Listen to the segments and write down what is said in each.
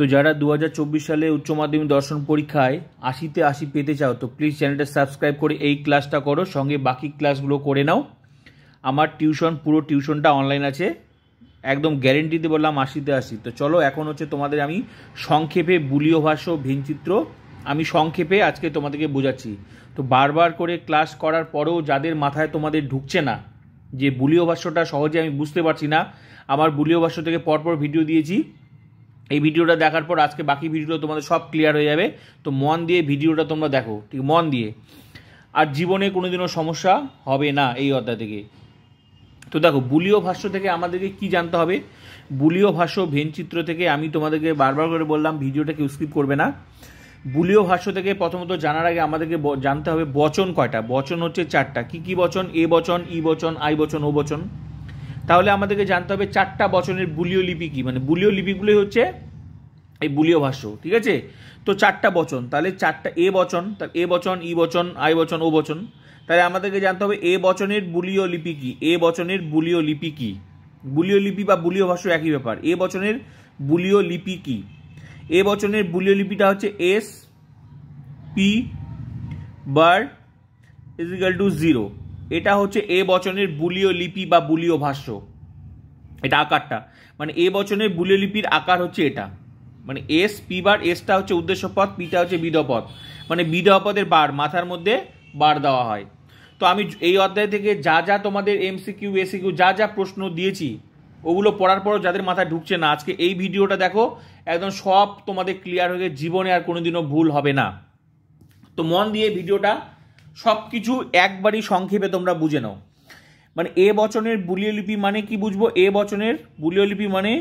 তো যারা 2024 সালে উচ্চ মাধ্যমিক দর্শন পরীক্ষায় 80তে 80 পেতে চাও তো প্লিজ চ্যানেলটা সাবস্ক্রাইব করে এই ক্লাসটা করো, সঙ্গে বাকি ক্লাসগুলো করে নাও। আমার পুরো টিউশনটা অনলাইন আছে, একদম গ্যারেন্টিতে বললাম 80তে 80। তো চলো এখন হচ্ছে তোমাদের আমি সংক্ষেপে বুলীয় ভাষ্য ভিনচিত্র আমি সংক্ষেপে আজকে তোমাদেরকে বোঝাচ্ছি। তো বারবার করে ক্লাস করার পরেও যাদের মাথায় তোমাদের ঢুকছে না যে বুলীয় ভাষ্যটা সহজে আমি বুঝতে পারছি না, আমার বুলীয় ভাষ্য থেকে পরপর ভিডিও দিয়েছি, এই ভিডিওটা দেখার পর আজকে বাকি ভিডিওটা তোমাদের সব ক্লিয়ার হয়ে যাবে। তো মন দিয়ে ভিডিওটা তোমরা দেখো, ঠিক মন দিয়ে, আর জীবনে কোনোদিনও সমস্যা হবে না এই অধ্যায় থেকে। তো দেখো বুলীয় ভাষ্য থেকে আমাদেরকে কি জানতে হবে। বুলীয় ভাষ্য ভেনচিত্র থেকে আমি তোমাদেরকে বারবার করে বললাম ভিডিওটা কেউ স্কিপ করবে না। বুলীয় ভাষ্য থেকে প্রথমত জানার আগে আমাদেরকে জানতে হবে বচন কয়টা। বচন হচ্ছে 4টা। কি কি বচন? এ বচন, ই বচন, আই বচন, ও বচন। তাহলে আমাদেরকে জানতে হবে 4টা বচনের বুলীয় লিপি কি, মানে বুলীয় লিপিগুলোই হচ্ছে এই বুলীয় ভাষ্য, ঠিক আছে। তো 4টা বচন, তাহলে 4টা এ বচন, তাহলে এ বচন, ই বচন, আই বচন, ও বচন। তাহলে আমাদেরকে জানতে হবে এ বচনের বুলীয় লিপি কি। এ বচনের বুলীয় লিপি কি? বুলীয় লিপি বা বুলীয় ভাষ্য একই ব্যাপার। এ বচনের বুলীয় লিপি কি? এ বচনের বুলীয় লিপিটা হচ্ছে S P bar is equal to 0। এটা হচ্ছে এ বচনের বুলীয় লিপি বা বুলীয় ভাষ্য। এটা আকারটা, মানে এ বচনের বুলীয় লিপির আকার হচ্ছে এটা, মানে এস পি বার। এসটা হচ্ছে উদ্দেশ্য পদ, পিটা হচ্ছে বিধেয় পদ, মানে বিধেয় পদের বার মাথার মধ্যে বার দেওয়া হয়। তো আমি এই অধ্যায় থেকে যা যা তোমাদের এমসিকিউ এসিকিউ যা যা প্রশ্ন দিয়েছি ওগুলো পড়ার পরও যাদের মাথায় ঢুকছে না, আজকে এই ভিডিওটা দেখো, একদম সব তোমাদের ক্লিয়ার হয়ে জীবনে আর কোনোদিনও ভুল হবে না। তো মন দিয়ে ভিডিওটা সব কিছু একবারই সংক্ষেপে তোমরা বুঝে নাও। মানে এ বচনের বুলীয় লিপি মানে কি বুঝবো? এ বচনের বুলীয় লিপি মানে,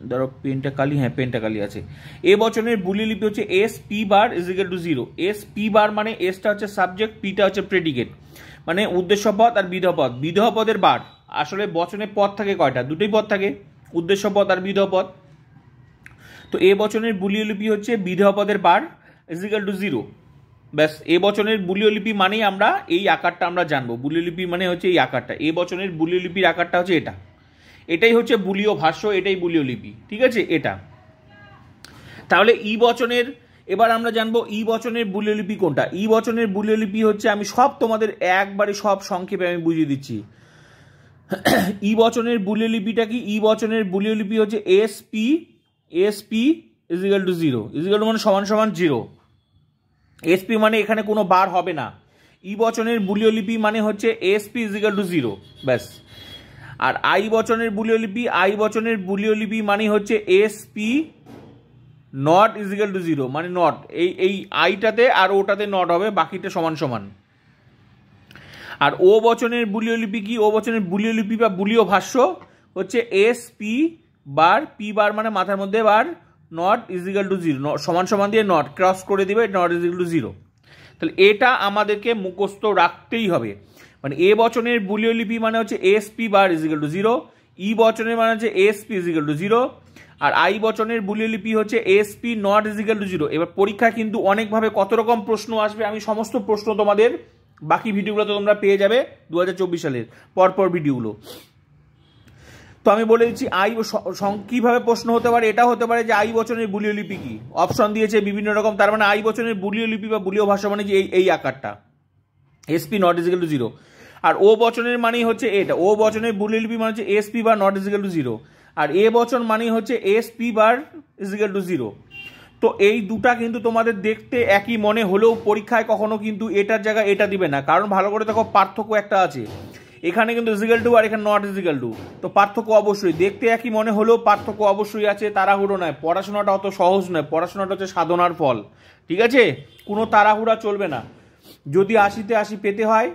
ধরো পেনটা কালি, হ্যাঁ পেনটা কালি আছে। এ বচনের বুলীয় লিপি হচ্ছে S P bar is equal to 0। S P bar মানে এসটা হচ্ছে সাবজেক্ট, পিটা হচ্ছে প্রেডিকেট, মানে উদ্দেশ্য পদ আর বিধেয় পদ। বিধেয় পদের বার, আসলে বচনের পদ থাকে কয়টা? দুটোই পদ থাকে, উদ্দেশ্য পদ আর বিধেয় পদ। তো এ বচনের বুলীয় লিপি হচ্ছে বিধেয় পদের বার ইজিক্যাল টু 0। ব্যাস, এ বচনের বুলীয় লিপি মানেই আমরা এই আকারটা আমরা জানবো। বুলীয় লিপি মানে হচ্ছে এই আকারটা। এ বচনের বুলীয় লিপির আকারটা হচ্ছে এটা, এটাই হচ্ছে বুলীয় ভাষ্য, এটাই বুলীয় লিপি, ঠিক আছে এটা। তাহলে ই বচনের, এবার আমরা জানবো ই বচনের বুলীয় লিপি কোনটা। ই বচনের বুলীয় লিপি হচ্ছে, আমি সব তোমাদের একবারে সব সংক্ষেপে আমি বুঝিয়ে দিচ্ছি। ই বচনের বুলীয় লিপিটা কি? ই বচনের বুলীয় লিপি হচ্ছে S P is equal to 0। Equal to মানে সমান সমান 0। এসপি মানে এখানে কোনো বার হবে না। ই বচনের বুলীয় লিপি মানে হচ্ছে এসপি ইজিক্যাল টু 0, ব্যাস। আর আই বচনের বুলীয় লিপি, আই বচনের বুলীয় লিপি মানে হচ্ছে এসপি নট ইজিক্যাল টু 0, মানে নট, এই আইটাতে আর ওটাতে নট হবে, বাকিটা সমান সমান। আর ও বচনের বুলীয় লিপি কি? ও বচনের বুলীয় লিপি বা বুলীয় ভাষ্য হচ্ছে এস পি বার, পি বার মানে মাথার মধ্যে বার, নট ইজিক্যাল টু 0, সমান সমান দিয়ে নট ক্রস করে দিবে, নট ইজিক্যাল টু 0। তাহলে এটা আমাদেরকে মুখস্থ রাখতেই হবে। মানে এ বচনের বুলীয় লিপি মানে হচ্ছে S P bar is equal to 0, E বচনের মানে হচ্ছে এস পি ইজিক্যাল টু 0, আর আই বচনের বুলীয় লিপি হচ্ছে S P not is equal to 0। এবার পরীক্ষায় কিন্তু অনেকভাবে কত রকম প্রশ্ন আসবে, আমি সমস্ত প্রশ্ন তোমাদের বাকি ভিডিওগুলো তো তোমরা পেয়ে যাবে 2024 সালের পরপর ভিডিওগুলো। তো আমি বলে দিচ্ছি কিভাবে প্রশ্ন হতে পারে। এটা হতে পারে যে আই বচনের বুলীয় লিপি কি, অপশন দিয়েছে বিভিন্ন রকম, তার মানে আই বচনের বুলীয় লিপি বা বুলীয় ভাষা মানে যে এই আকারটা এসপি নট ইজিক্যাল টু 0। আর ও বচনের মানেই হচ্ছে এটা, ও বচনের বুলীয় লিপি মানে হচ্ছে S P bar not is equal to 0, আর এ বচন মানেই হচ্ছে এসপি বার ইজিক্যাল টু 0। তো এই দুটা কিন্তু তোমাদের দেখতে একই মনে হলেও পরীক্ষায় কখনো কিন্তু এটার জায়গায় এটা দিবে না, কারণ ভালো করে দেখো পার্থক্য একটা আছে। এখানে কিন্তু ইজিক্যাল টু আর এখানে নট ইজিক্যাল টু, তো পার্থক্য অবশ্যই, দেখতে একই মনে হলেও পার্থক্য অবশ্যই আছে। তাড়াহুড়ো নয়, পড়াশোনাটা অত সহজ নয়, পড়াশোনাটা হচ্ছে সাধনার ফল, ঠিক আছে। কোনো তাড়াহুড়া চলবে না। যদি 80তে 80 পেতে হয়,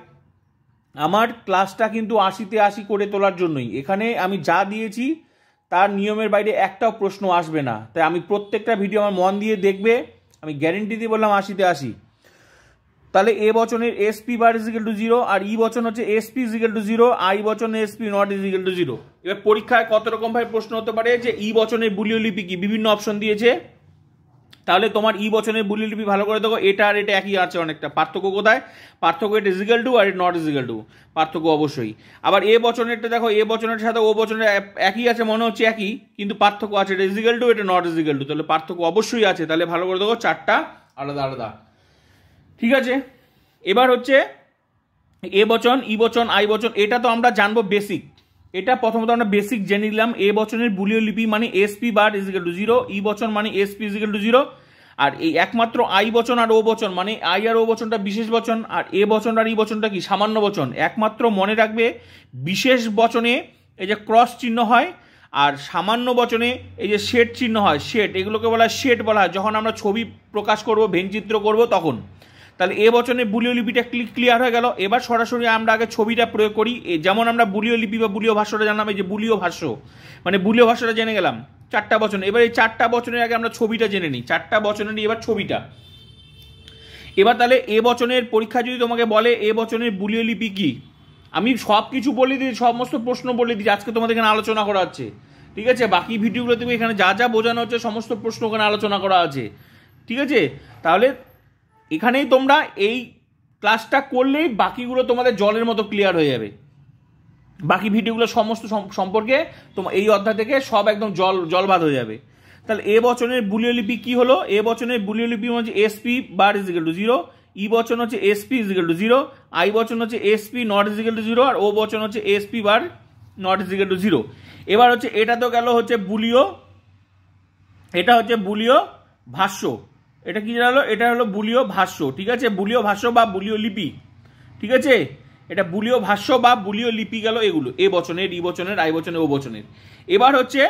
আমার ক্লাসটা কিন্তু 80তে 80 করে তোলার জন্যই। এখানে আমি যা দিয়েছি তার নিয়মের বাইরে একটাও প্রশ্ন আসবে না। তাই আমি প্রত্যেকটা ভিডিও আমার মন দিয়ে দেখবে, আমি গ্যারেন্টি দিয়ে বললাম 80তে 80। তাহলে এ বচনের এসপি বার ইজিক্যাল টু 0, আর ই বচন হচ্ছে এসপি ইজিক্যাল টু 0, আই বচন এসপি নট ইজিক্যাল টু 0। এবার পরীক্ষায় কত রকম ভাবে প্রশ্ন হতে পারে যে ই বচনের বুলীয় লিপি কি, বিভিন্ন অপশন দিয়েছে, তাহলে তোমার ই বচনের বুলিয় লিপি ভালো করে দেখো, এটা আর এটা একই আছে অনেকটা। পার্থক্য কোথায়? পার্থক্য এটা ইজিক্যাল টু আর এটা নট ইজিক্যাল টু, পার্থক্য অবশ্যই। আবার এ বচনেরটা দেখো, এ বচনের সাথে ও বচনের একই আছে, মনে হচ্ছে একই, কিন্তু পার্থক্য আছে, এটা ইজিক্যাল টু এটা নট ইজিক্যাল টু, তাহলে পার্থক্য অবশ্যই আছে। তাহলে ভালো করে দেখো, চারটা আলাদা আলাদা। ঠিক আছে, এবার হচ্ছে এ বচন, ই বচন, আই বচন, এটা তো আমরা জানবো বেসিক। এটা প্রথমত আমরা বেসিক জেনে নিলাম। এ বচনের বুলিয় লিপি মানে এসপি বার ইজিক্যাল টু 0, ই বচন মানে এসপি ইজিক্যাল টু 0, আর এই একমাত্র আই বচন আর ও বচন মানে আই আর ও বচনটা বিশেষ বচন, আর এ বচন আর ই বচনটা কি সামান্য বচন। একমাত্র মনে রাখবে বিশেষ বচনে এই যে ক্রস চিহ্ন হয়, আর সামান্য বচনে এই যে শেড চিহ্ন হয়, শেড, এগুলোকে বলা হয় শেড বলা হয় যখন আমরা ছবি প্রকাশ করব, ভেনচিত্র করব তখন। তাহলে এ বচনের বুলিয় লিপিটা ক্লিয়ার হয়ে গেল। এবার সরাসরি আমরা আগে ছবিটা প্রয়োগ করি। যেমন আমরা বুলিয় লিপি বা বুলিয় ভাষ্যটা জানলাম, এই যে বুলিয় ভাষ্য মানে বুলিয় ভাষ্যটা জেনে গেলাম, চারটা বচন। এবার এই চারটা বচনের আগে আমরা ছবিটা জেনে নিই, চারটা বচনের নিয়ে এবার ছবিটা। এবার তাহলে এ বচনের পরীক্ষা যদি তোমাকে বলে এ বচনের বুলিয় লিপি কি, আমি সব কিছু বলে দিই, সমস্ত প্রশ্ন বলে দিই, আজকে তোমাদের এখানে আলোচনা করা হচ্ছে। ঠিক আছে, বাকি ভিডিওগুলো থেকে এখানে যা যা বোঝানো হচ্ছে সমস্ত প্রশ্ন ওখানে আলোচনা করা আছে। ঠিক আছে, তাহলে এখানেই তোমরা এই ক্লাসটা করলেই বাকিগুলো তোমাদের জলের মতো ক্লিয়ার হয়ে যাবে। বাকি ভিডিওগুলো সমস্ত সম্পর্কে তোমার এই অধ্যায় থেকে সব একদম জলভাত হয়ে যাবে। তাহলে এ বচনের বুলিয় লিপি কি হলো? এ বচনের বুলিয় লিপি হচ্ছে এসপি বার ইজিক্যাল টু 0, ই বচন হচ্ছে এসপি ইজিক্যাল টু 0, আই বচন হচ্ছে এসপি নট ইজিক্যাল টু 0, আর ও বচন হচ্ছে S P bar not is equal to 0। এবার হচ্ছে এটা তো গেল হচ্ছে বুলিয়, এটা হচ্ছে বুলিয় ভাষ্য। এটা কি জানালো? এটা হলো বুলিয় ভাষ্য। ঠিক আছে, বুলিয় ভাষ্য বা বুলিয় লিপি। ঠিক আছে, এটা বুলিয় ভাষ্য বা বুলিয় লিপি গেল এগুলো, এ বচনের, ই বচনের, আই বচনের, ও বচনের। এবার হচ্ছে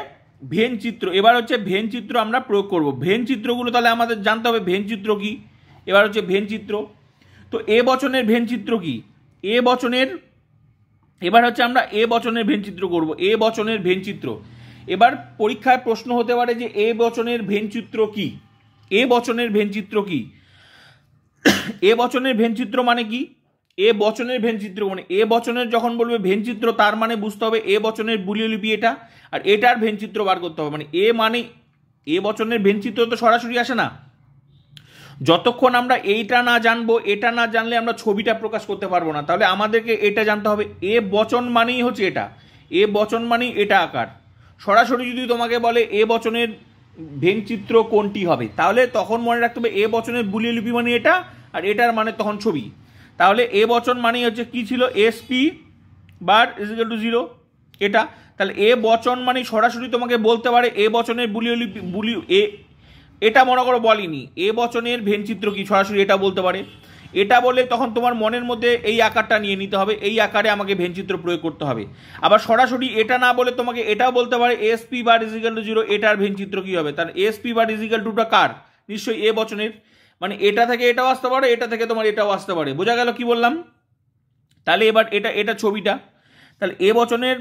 ভেন চিত্র। এবার হচ্ছে ভেন চিত্র আমরা প্রয়োগ করব। ভেন চিত্রগুলো তাহলে আমাদের জানতে হবে ভেন চিত্র কি। এবার হচ্ছে ভেন চিত্র। তো এ বচনের ভেন চিত্র কি? এ বচনের, এবার হচ্ছে আমরা এ বচনের ভেন চিত্র করব। এ বচনের ভেন চিত্র। এবার পরীক্ষায় প্রশ্ন হতে পারে যে এ বচনের ভেন চিত্র কি? এ বচনের ভেন চিত্র কি? এ বচনের ভেন চিত্র মানে কি? এ বচনের ভেন চিত্র মানে এ বচনের যখন বলবে ভেন চিত্র, তার মানে বুঝতে হবে এ বচনের বুলিয় লিপি এটা, আর এটার ভেন চিত্র বার করতে হবে। মানে এ মানে এ বচনের ভেন চিত্র তো সরাসরি আসে না, যতক্ষণ আমরা এইটা না জানবো, এটা না জানলে আমরা ছবিটা প্রকাশ করতে পারবো না। তাহলে আমাদেরকে এটা জানতে হবে, এ বচন মানেই হচ্ছে এটা, এ বচন মানেই এটা আকার। সরাসরি যদি তোমাকে বলে এ বচনের ভেন চিত্র কোনটি হবে, তাহলে তখন মনে রাখতে হবে এ বচনের বুলিয় লিপি মানে এটা, আর এটার মানে তখন ছবি। তাহলে এ বচন মানেই হচ্ছে কি ছিল? এসপি বার ইজিক্যাল টু 0 এটা। তাহলে এ বচন মানে সরাসরি তোমাকে বলতে পারে এ বচনের বুলিয় লিপি, এটা মনে করো বলিনি, এ বচনের ভেন চিত্র কি, সরাসরি এটা বলতে পারে। এটা বলে তখন তোমার মনের মধ্যে এই আকারটা নিয়ে নিতে হবে, এই আকারে আমাকে ভেন চিত্র প্রয়োগ করতে হবে। আবার সরাসরি এটা না বলে তোমাকে এটাও বলতে পারে এসপি বার ইজিক্যাল টু 0, এটার ভেন চিত্র কি হবে? তাহলে এসপি বার ইজিক্যাল টুটা কার? নিশ্চয়ই এ বচনের। মানে এটা থেকে এটাও আসতে পারে, এটা থেকে তোমার এটাও আসতে পারে। বোঝা গেল কি বললাম? তাহলে এবার এটা ছবিটা। তাহলে এ বচনের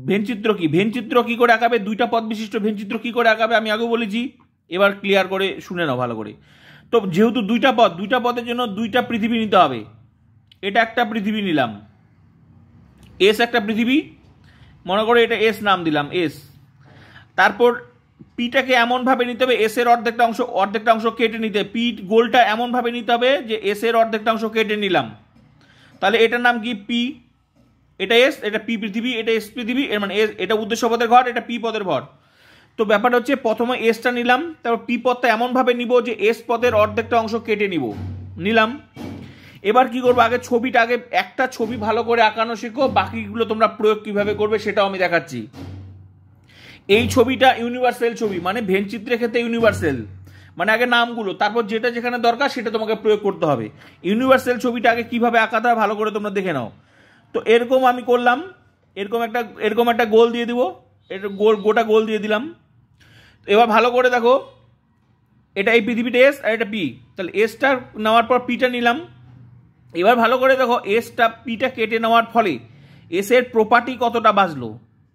ভেনচিত্র কি? ভেনচিত্র কি করে আঁকাবে? দুইটা পদ বিশিষ্ট ভেনচিত্র কি করে আঁকাবে আমি আগেও বলেছি, এবার ক্লিয়ার করে শুনে নাও ভালো করে। তো যেহেতু দুইটা পদ, দুইটা পদের জন্য দুইটা পৃথিবী নিতে হবে। এটা একটা পৃথিবী নিলাম, এস একটা পৃথিবী, মনে করো এটা এস নাম দিলাম এস। তারপর পিটাকে এমনভাবে নিতে হবে, এস এর অর্ধেকটা অংশ কেটে নিতে, পি গোলটা এমনভাবে নিতে হবে যে এস এর অর্ধেকটা অংশ কেটে নিলাম। তাহলে এটার নাম কি? পি। এটা এস, এটা পি পৃথিবী, এটা এস পৃথিবী, এর মানে এটা উদ্দেশ্য পদের ঘর, এটা পি পদের ঘর। তো ব্যাপারটা হচ্ছে প্রথমে এসটা নিলাম, তারপর পি পদটা এমনভাবে নিব যে এস পদের অর্ধেকটা অংশ কেটে নিলাম। এবার কি করবো? আগে ছবিটা, আগে একটা ছবি ভালো করে আঁকানো শেখো, বাকিগুলো তোমরা প্রয়োগ কিভাবে করবে সেটাও আমি দেখাচ্ছি। এই ছবিটা ইউনিভার্সাল ছবি, মানে ভেনচিত্রের ক্ষেত্রে ইউনিভার্সাল, মানে আগে নামগুলো, তারপর যেটা যেখানে দরকার সেটা তোমাকে প্রয়োগ করতে হবে। ইউনিভার্সাল ছবিটা আগে কিভাবে আঁকাতে হয় ভালো করে তোমরা দেখে নাও। তো এরকম আমি করলাম, এরকম একটা গোল দিয়ে দিব, এটা গোটা গোল দিয়ে দিলাম। এবার ভালো করে দেখো, এটা এই পৃথিবীটা এস আর এটা পি, তাহলে এসটা নেওয়ার পর পিটা নিলাম। এবার ভালো করে দেখো, এসটা পিটা কেটে নেওয়ার ফলে এসের প্রপার্টি কতটা বাঁচলো,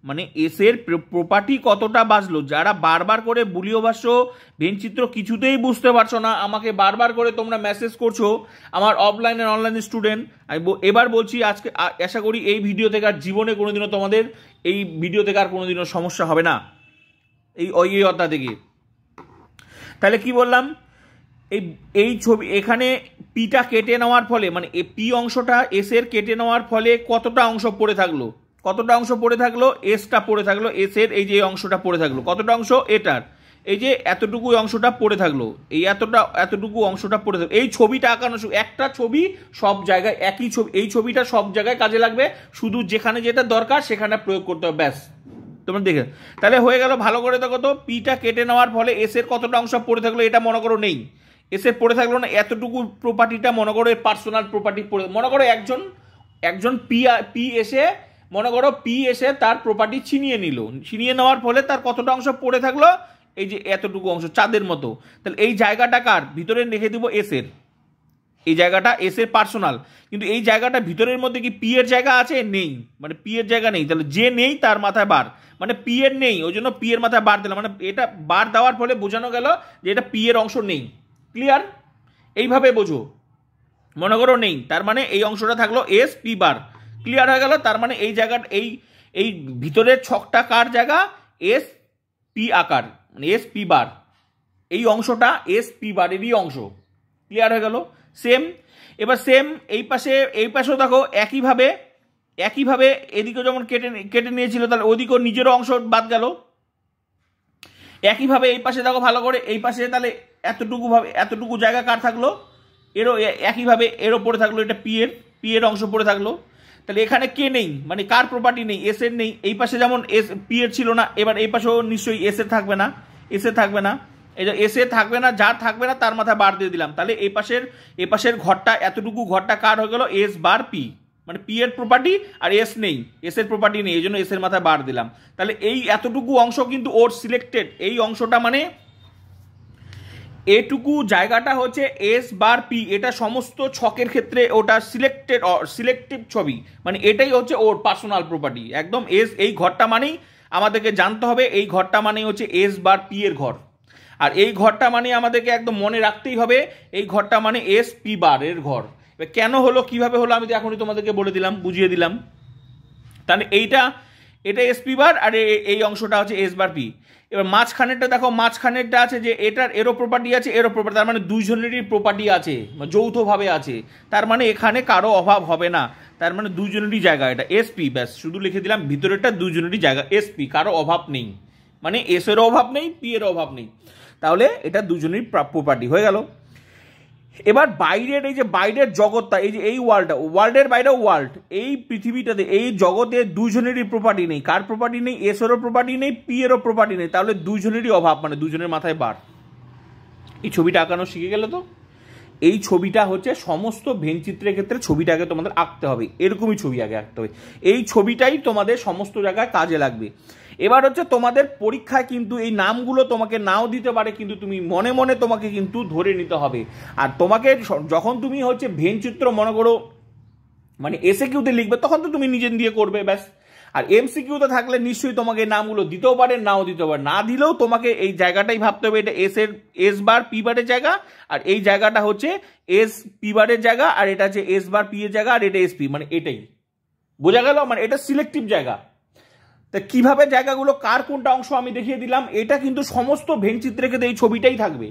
মানে এসের প্রপার্টি কতটা বাঁচলো। যারা বারবার করে বুলিয় ভাষ্য ভেনচিত্র কিছুতেই বুঝতে পারছো না, আমাকে বারবার করে তোমরা মেসেজ করছো, আমার অফলাইন আর অনলাইন স্টুডেন্ট, আমি এবার বলছি আজকে, আশা করি এই ভিডিও থেকে আর জীবনে কোনোদিনও তোমাদের এই ভিডিও থেকে আর কোনোদিনও সমস্যা হবে না এই অধ্যায় থেকে। তাহলে কি বললাম? এই এই ছবি এখানে পিটা কেটে নেওয়ার ফলে মানে পি অংশটা এস এর কেটে নেওয়ার ফলে কতটা অংশ পড়ে থাকলো, কতটা অংশ পড়ে থাকলো, এসটা পড়ে থাকলো, এস এর এই যে অংশটা পড়ে থাকলো, কতটা অংশ এটার এই যে এতটুকু অংশটা পড়ে থাকলো, এই এতটুকু অংশটা পড়ে থাকলো। এই ছবিটা আঁকানো, একটা ছবি সব জায়গায় একই ছবি, এই ছবিটা সব জায়গায় কাজে লাগবে, শুধু যেখানে যেটা দরকার সেখানে প্রয়োগ করতে হবে, ব্যাস। তোমরা দেখে তাহলে হয়ে গেল। ভালো করে দেখো তো, পিটা কেটে নেওয়ার ফলে এস এর কতটা অংশ পড়ে থাকলো, এটা মনে করো নেই, এস এর পড়ে থাকলো না, এতটুকু প্রপার্টিটা মনে করো পার্সোনাল প্রপার্টি পড়ে, মনে করো একজন পি এসে মনে করো পি এসে তার প্রপার্টি ছিনিয়ে নিল, ছিনিয়ে নেওয়ার ফলে তার কতটা অংশ পড়ে থাকলো, এই যে এতটুকু অংশ চাঁদের মতো। তাহলে এই জায়গাটা কার, ভিতরে রেখে দিব এস এর, এই জায়গাটা এস এর পার্সোনাল, কিন্তু এই জায়গাটা ভিতরের মধ্যে কি পি এর জায়গা আছে, নেই, মানে পি এর জায়গা নেই। তাহলে যে নেই তার মাথায় বার, মানে পি এর নেই, ওই জন্য পি এর মাথায় বার দিলাম, মানে এটা বার দেওয়ার ফলে বোঝানো গেল যে এটা পি এর অংশ নেই। ক্লিয়ার? এইভাবে বোঝো। মনে করো নেই, তার মানে এই অংশটা থাকলো এস পি বার। ক্লিয়ার হয়ে গেল? তার মানে এই জায়গাটা এই ভিতরের ছকটা কার জায়গা, এস পি আকার, মানে এস পি বার, এই অংশটা এস পি বারেরই অংশ। ক্লিয়ার হয়ে গেল? সেম, এবার সেম এই পাশেও দেখো একইভাবে এদিকে যেমন কেটে নিয়েছিল, তাহলে ওদিকেও নিজেরও অংশ বাদ গেল। একইভাবে এই পাশে দেখো ভালো করে, এই পাশে তাহলে এতটুকু জায়গা কার থাকলো, এরও একইভাবে এরও পড়ে থাকলো, এটা পি এর অংশ পড়ে থাকলো। তাহলে এখানে কে নেই, মানে কার প্রপার্টি নেই, এস এর নেই। এই পাশে যেমন এস পি এর ছিল না, এবার এই পাশেও নিশ্চয়ই এস এর থাকবে না, এই যে এস এ থাকবে না, যার থাকবে না তার মাথায় বার দিয়ে দিলাম। তাহলে এই পাশের ঘরটা, এতটুকু ঘরটা কার হয়ে গেল, এস বার পি, মানে পি এর প্রপার্টি, আর এস নেই, এস এর প্রপার্টি নেই, এই জন্য এস এর মাথায় বার দিলাম। তাহলে এই এতটুকু অংশ কিন্তু ওর সিলেক্টেড, এই অংশটা মানে এটুকু জায়গাটা হচ্ছে এস বার পি, এটা সমস্ত ছকের ক্ষেত্রে ওটা সিলেক্টিভ ছবি, মানে এটাই হচ্ছে ওর পার্সোনাল প্রপার্টি একদম। এই ঘরটা মানেই আমাদেরকে জানতে হবে, এই ঘরটা মানেই হচ্ছে এস বার পি এর ঘর, আর এই ঘরটা মানে আমাদেরকে একদম মনে রাখতেই হবে, এই ঘরটা মানে এস পি বার এর ঘর। কেন হলো, কিভাবে হলো, আমি তো এখনই তোমাদেরকে বলে দিলাম, বুঝিয়ে দিলাম। তাহলে এটা এস পি বার, আর এই অংশটা হচ্ছে এস বার পি। এবার মাঝখানেরটা দেখো, মাঝখানেরটা আছে যে এরও প্রপার্টি আছে, এরও প্রপার্টি, তার মানে দুইজনেরই প্রপার্টি আছে, যৌথভাবে আছে, তার মানে এখানে কারো অভাব হবে না, তার মানে দুইজনেরই জায়গা, এটা এসপি, ব্যাস শুধু লিখে দিলাম ভিতরেরটা দুইজনেরই জায়গা এসপি, কারো অভাব নেই, মানে এস এরও অভাব নেই, পি এরও অভাব নেই, তাহলে এটা দুজনেরই প্রপার্টি হয়ে গেল। এবার এই যে বাইরের জগৎটা, এই যে এই ওয়ার্ল্ডের বাইরে ওয়ার্ল্ড, এই পৃথিবীটাতে এই জগতে দুজনেরই প্রপার্টি নেই, কার প্রপার্টি নেই, এস এরও প্রপার্টি নেই, পি এরও প্রপার্টি নেই, তাহলে দুজনেরই অভাব, মানে দুজনের মাথায় বার। এই ছবিটা আঁকানো শিখে গেলে তো? এই ছবিটা হচ্ছে সমস্ত ভেনচিত্রের ক্ষেত্রে ছবিটাকে তোমাদের আঁকতে হবে, এরকমই ছবি আগে আঁকতে হবে, এই ছবিটাই তোমাদের সমস্ত জায়গায় কাজে লাগবে। এবার হচ্ছে তোমাদের পরীক্ষায় কিন্তু এই নামগুলো তোমাকে নাও দিতে পারে, কিন্তু তুমি মনে মনে তোমাকে কিন্তু ধরে নিতে হবে। আর তোমাকে যখন তুমি হচ্ছে ভেনচিত্র মনে করো মানে এসে কিউতে লিখবে, তখন তো তুমি নিজে দিয়ে করবে, ব্যাস। আর এমসিকিউতে থাকলে নিশ্চয়ই তোমাকে নামগুলো দিতেও পারে, নাও দিতে পারে, না দিলেও তোমাকে এই জায়গাটাই ভাবতে হবে, এটা এস বার পি বারের জায়গা, আর এই জায়গাটা হচ্ছে এস পি বারের জায়গা, আর এটা হচ্ছে এস বার পি এর জায়গা, আর এটা এস পি, মানে এটাই বোঝা গেল, মানে এটা সিলেক্টিভ জায়গা। তা কিভাবে জায়গাগুলো কার কোনটা অংশ আমি দেখিয়ে দিলাম, এটা কিন্তু সমস্ত ভেনচিত্রের ক্ষেত্রে এই ছবিটাই থাকবে,